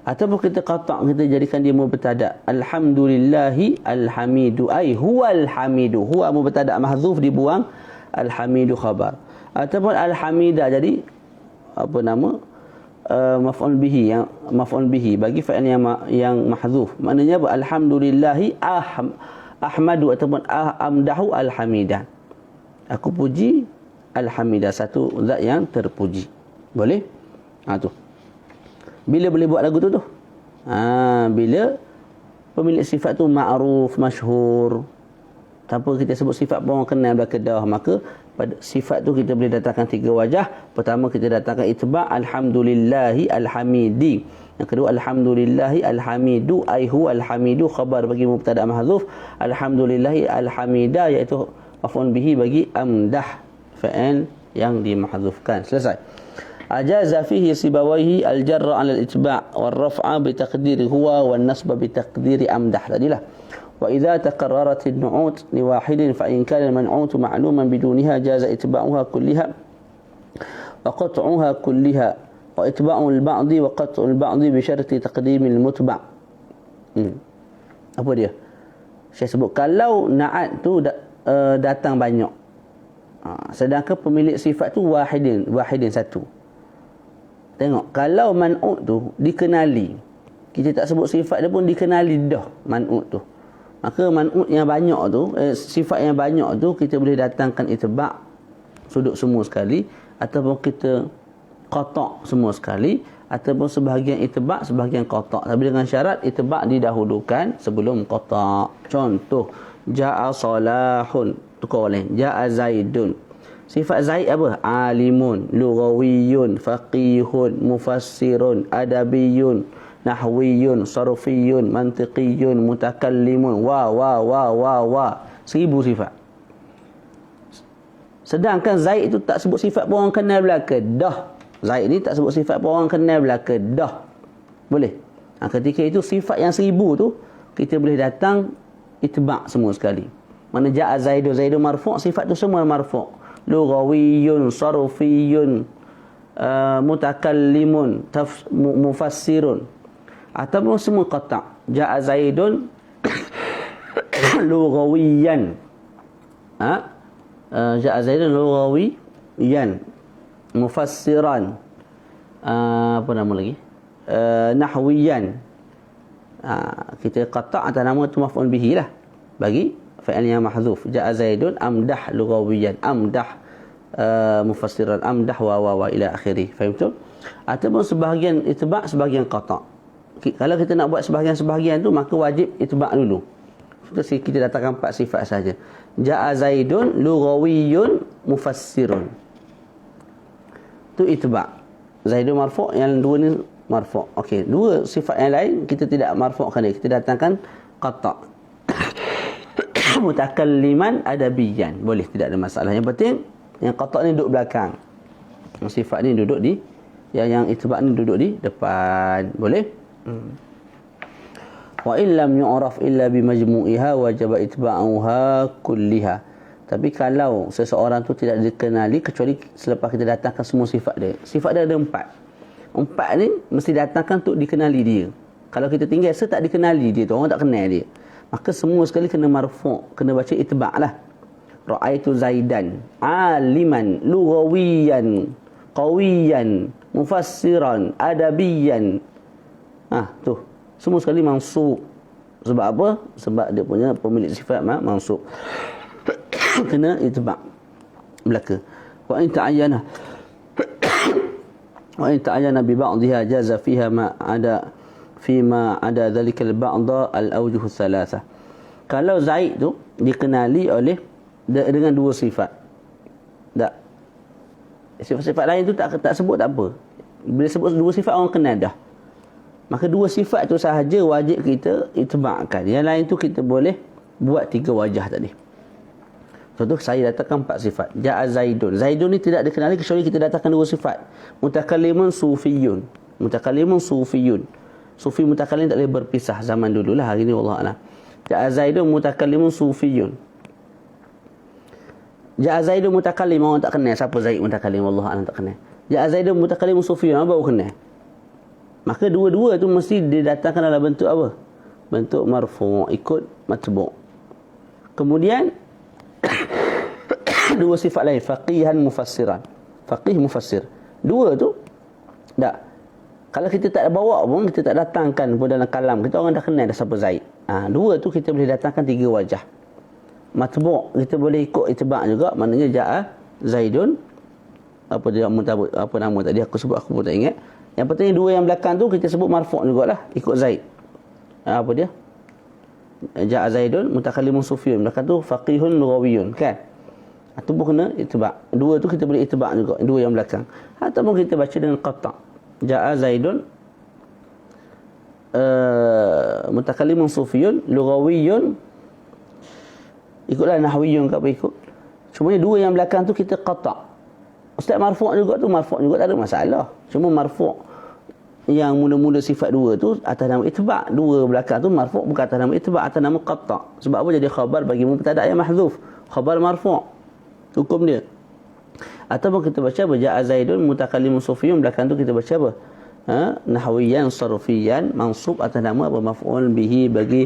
Ataupun kita qata', kita jadikan dia mubtada'. Alhamdulillahi alhamidu, ai huwal hamidu. Huwa mubtada' mahdzuf dibuang, alhamidu khabar. Ataupun alhamida jadi apa nama? Maf'ul bihi, yang maf'ul bihi bagi fa'il yang mahdzuf. Maknanya apa? Alhamdulillahi ahmadu ataupun amdahu alhamida. Aku puji alhamida, satu zat yang terpuji. Boleh? Tu. Bila boleh buat lagu tu? Bila pemilik sifat tu ma'ruf, masyhur, tanpa kita sebut sifat pun orang kenal belaka dah, maka pada sifat tu kita boleh datangkan 3 wajah. Pertama kita datangkan itba' alhamdulillahi alhamidi. Yang kedua alhamdulillahi alhamidu, ai huwa alhamidu khabar bagi mubtada' mahdzuf, alhamdulillahi alhamida iaitu maf'ul bihi bagi amdah, fa'il yang dimahdzufkan. Selesai. Ajaza fihi sibawaihi al-jarra 'ala al-itba' wal-raf'a bi taqdiri huwa wan-nasba bi taqdiri amdah. Tadilah. وإذا تكررت النعوت لواحد فإن كان المنعوت معلوما بدونها جاز إتباعها كلها وقطعها كلها وإتباع البعض وقطع البعض بشرط تقديم المتبع. Apa dia? Saya sebut kalau na'at tu datang banyak. Sedangkan pemilik sifat tu wahidin satu. Tengok, kalau man'ut tu dikenali, kita tak sebut sifat dia pun dikenali dah man'ut tu. Maka man'ut yang banyak tu, sifat yang banyak tu kita boleh datangkan itba' sudut semua sekali, ataupun kita qata' semua sekali, ataupun sebahagian itba' sebahagian qata'. Tapi dengan syarat itba' didahulukan sebelum qata'. Contoh, ja'a salahun, tukar lain, ja'a zaidun. Sifat zaid apa? Alimun, lughawiyun, faqihun, mufassirun, adabiyun, nahwiyun, sarfiyun, mantiqiyun, mutakallimun, wa 1000 sifat. Sedangkan zaid itu tak sebut sifat pun orang kenal belaka dah. Zaid ni tak sebut sifat pun orang kenal belaka dah. Boleh. Ketika itu sifat yang 1000 tu kita boleh datang itba' semua sekali. Mana ja'a zaidun, zaidun marfu', sifat tu semua marfu'. Lughawiyun, sarfiyun, mutakallimun, mufassirun, ataupun semua qata'. Ja'a zaidun lughawiyan. Ja'a zaidun lughawiyan, mufassiran, apa nama lagi? Nahwiyan. Kita qata' atas nama tu maf'ul bihi lah bagi fa'il yang mahdzuf. Ja'a zaidun amdah lughawiyan, amdah mufassiran, amdah wa ila akhirih. Faham tu? Ataupun sebahagian itba', sebahagian qata'. Kalau kita nak buat sebahagian-sebahagian tu, maka wajib itba' dulu. Itu kita datangkan 4 sifat saja. Ja'a zaidun lughawiyun mufassirun. Tu itba'. Zaidun marfu', yang dua ni marfu'. Okey, dua sifat yang lain kita tidak marfu'kan dia. Kita datangkan qata'. Mutakalliman adabiyan. Boleh, tidak ada masalah. Yang penting yang qata' ni duduk belakang. Yang sifat ni duduk di, yang itba' ni duduk di depan. Boleh? Wa illam yu'raf illa bimajmu'iha wajaba itba'uha kulliha. Tapi kalau seseorang tu tidak dikenali kecuali selepas kita datangkan semua sifat dia. Sifat dia ada 4. 4 ni mesti datangkan untuk dikenali dia. Kalau kita tinggal tak dikenali dia tu, orang tak kenal dia, maka semua sekali kena marfu', kena baca itba' lah. Ra'aitu zaidan aliman lughawiyan qawiyan mufassiran adabiyan. Tu semua sekali mansub. Sebab apa? Sebab dia punya pemilik sifat mansub. Kena itba' belaka. Wa in ta'ayyana bi ba'dihha jaza fiha ma ada dhalika al-ba'd al-awjuh thalatha. Kalau zaid tu dikenali oleh dengan 2 sifat. Tak. Sifat-sifat lain tu tak sebut tak apa. Bila sebut 2 sifat orang kenal dah. Maka 2 sifat tu sahaja wajib kita itba'kan. Yang lain tu kita boleh buat 3 wajah tadi. Contoh, saya datangkan 4 sifat. Ja'a zaidun. Zaidun ni tidak dikenali kecuali kita datangkan 2 sifat. Mutakallimun sufiyun. Mutakallimun sufiyun. Sufi mutakallim tak boleh berpisah zaman dululah. Hari ni wallahualam. Ja'a zaidun mutakallimun sufiyun. Ja'a zaidun mutakallim, orang tak kenal siapa zaid mutakallim, wallahualam tak kenal. Ja'a zaidun mutakallimun sufiyun, baru kenal. Maka dua-dua tu mesti didatangkan dalam bentuk apa? Bentuk marfu', ikut matbu'. Kemudian 2 sifat lain, faqihan mufassiran. Faqih mufassir. 2 tu tak. Kalau kita tak bawa pun, kita tak datangkan pun dalam kalam, kita orang dah kenal dah siapa zaid. 2 tu kita boleh datangkan 3 wajah. Matbu' kita boleh ikut itba' juga, maknanya ja'a zaidun, apa dia apa nama tadi aku sebut, aku pun tak ingat. Yang penting 2 yang belakang tu kita sebut marfu' jugalah, ikut zaid. Apa dia? Ja'a zaidun mutakallimun sufiyun, belakang tu faqihun lughawiyun, kan? Itu pun kena itba'. 2 tu kita boleh itba' juga, 2 yang belakang. Ataupun kita baca dengan qata'. Ja'a zaidun mutakallimun sufiyun lughawiyun, ikutlah nahwiyun ke apa ikut. Cuma 2 yang belakang tu kita qata'. Ustaz marfu' juga tu, marfu' juga tak ada masalah. Cuma marfu' yang mula-mula sifat 2 tu atas nama itba', 2 belakang tu marfu' bukan atas nama itba', atas nama qata'. Sebab apa? Jadi khabar bagi mubtada' yang mahdzuf, khabar marfu', hukum dia. Ataupun kita baca apa? Ja'a zaidun mutakallimun sufiyun, belakang tu kita baca apa? Nahwiyan sarfiyan, mansub atas nama apa? Maf'ul bihi bagi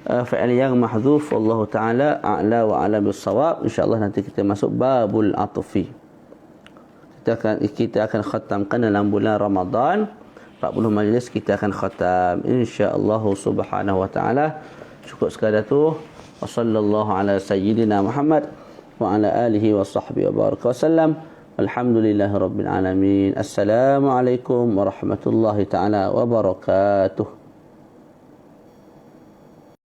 fi'il yang mahdzuf, wallahu taala a'la wa a'lam bis-shawab. Insyaallah nanti kita masuk babul atfi. Kita akan khatamkan dalam bulan Ramadan 40 majlis kita akan khatam insyaallah subhanahu wa taala. Cukup sekadar tu. Wa sallallahu ala sayyidina Muhammad wa ala alihi wa sahbihi wa baraka wasallam. Alhamdulillahirabbil alamin. Assalamualaikum warahmatullahi taala wabarakatuh.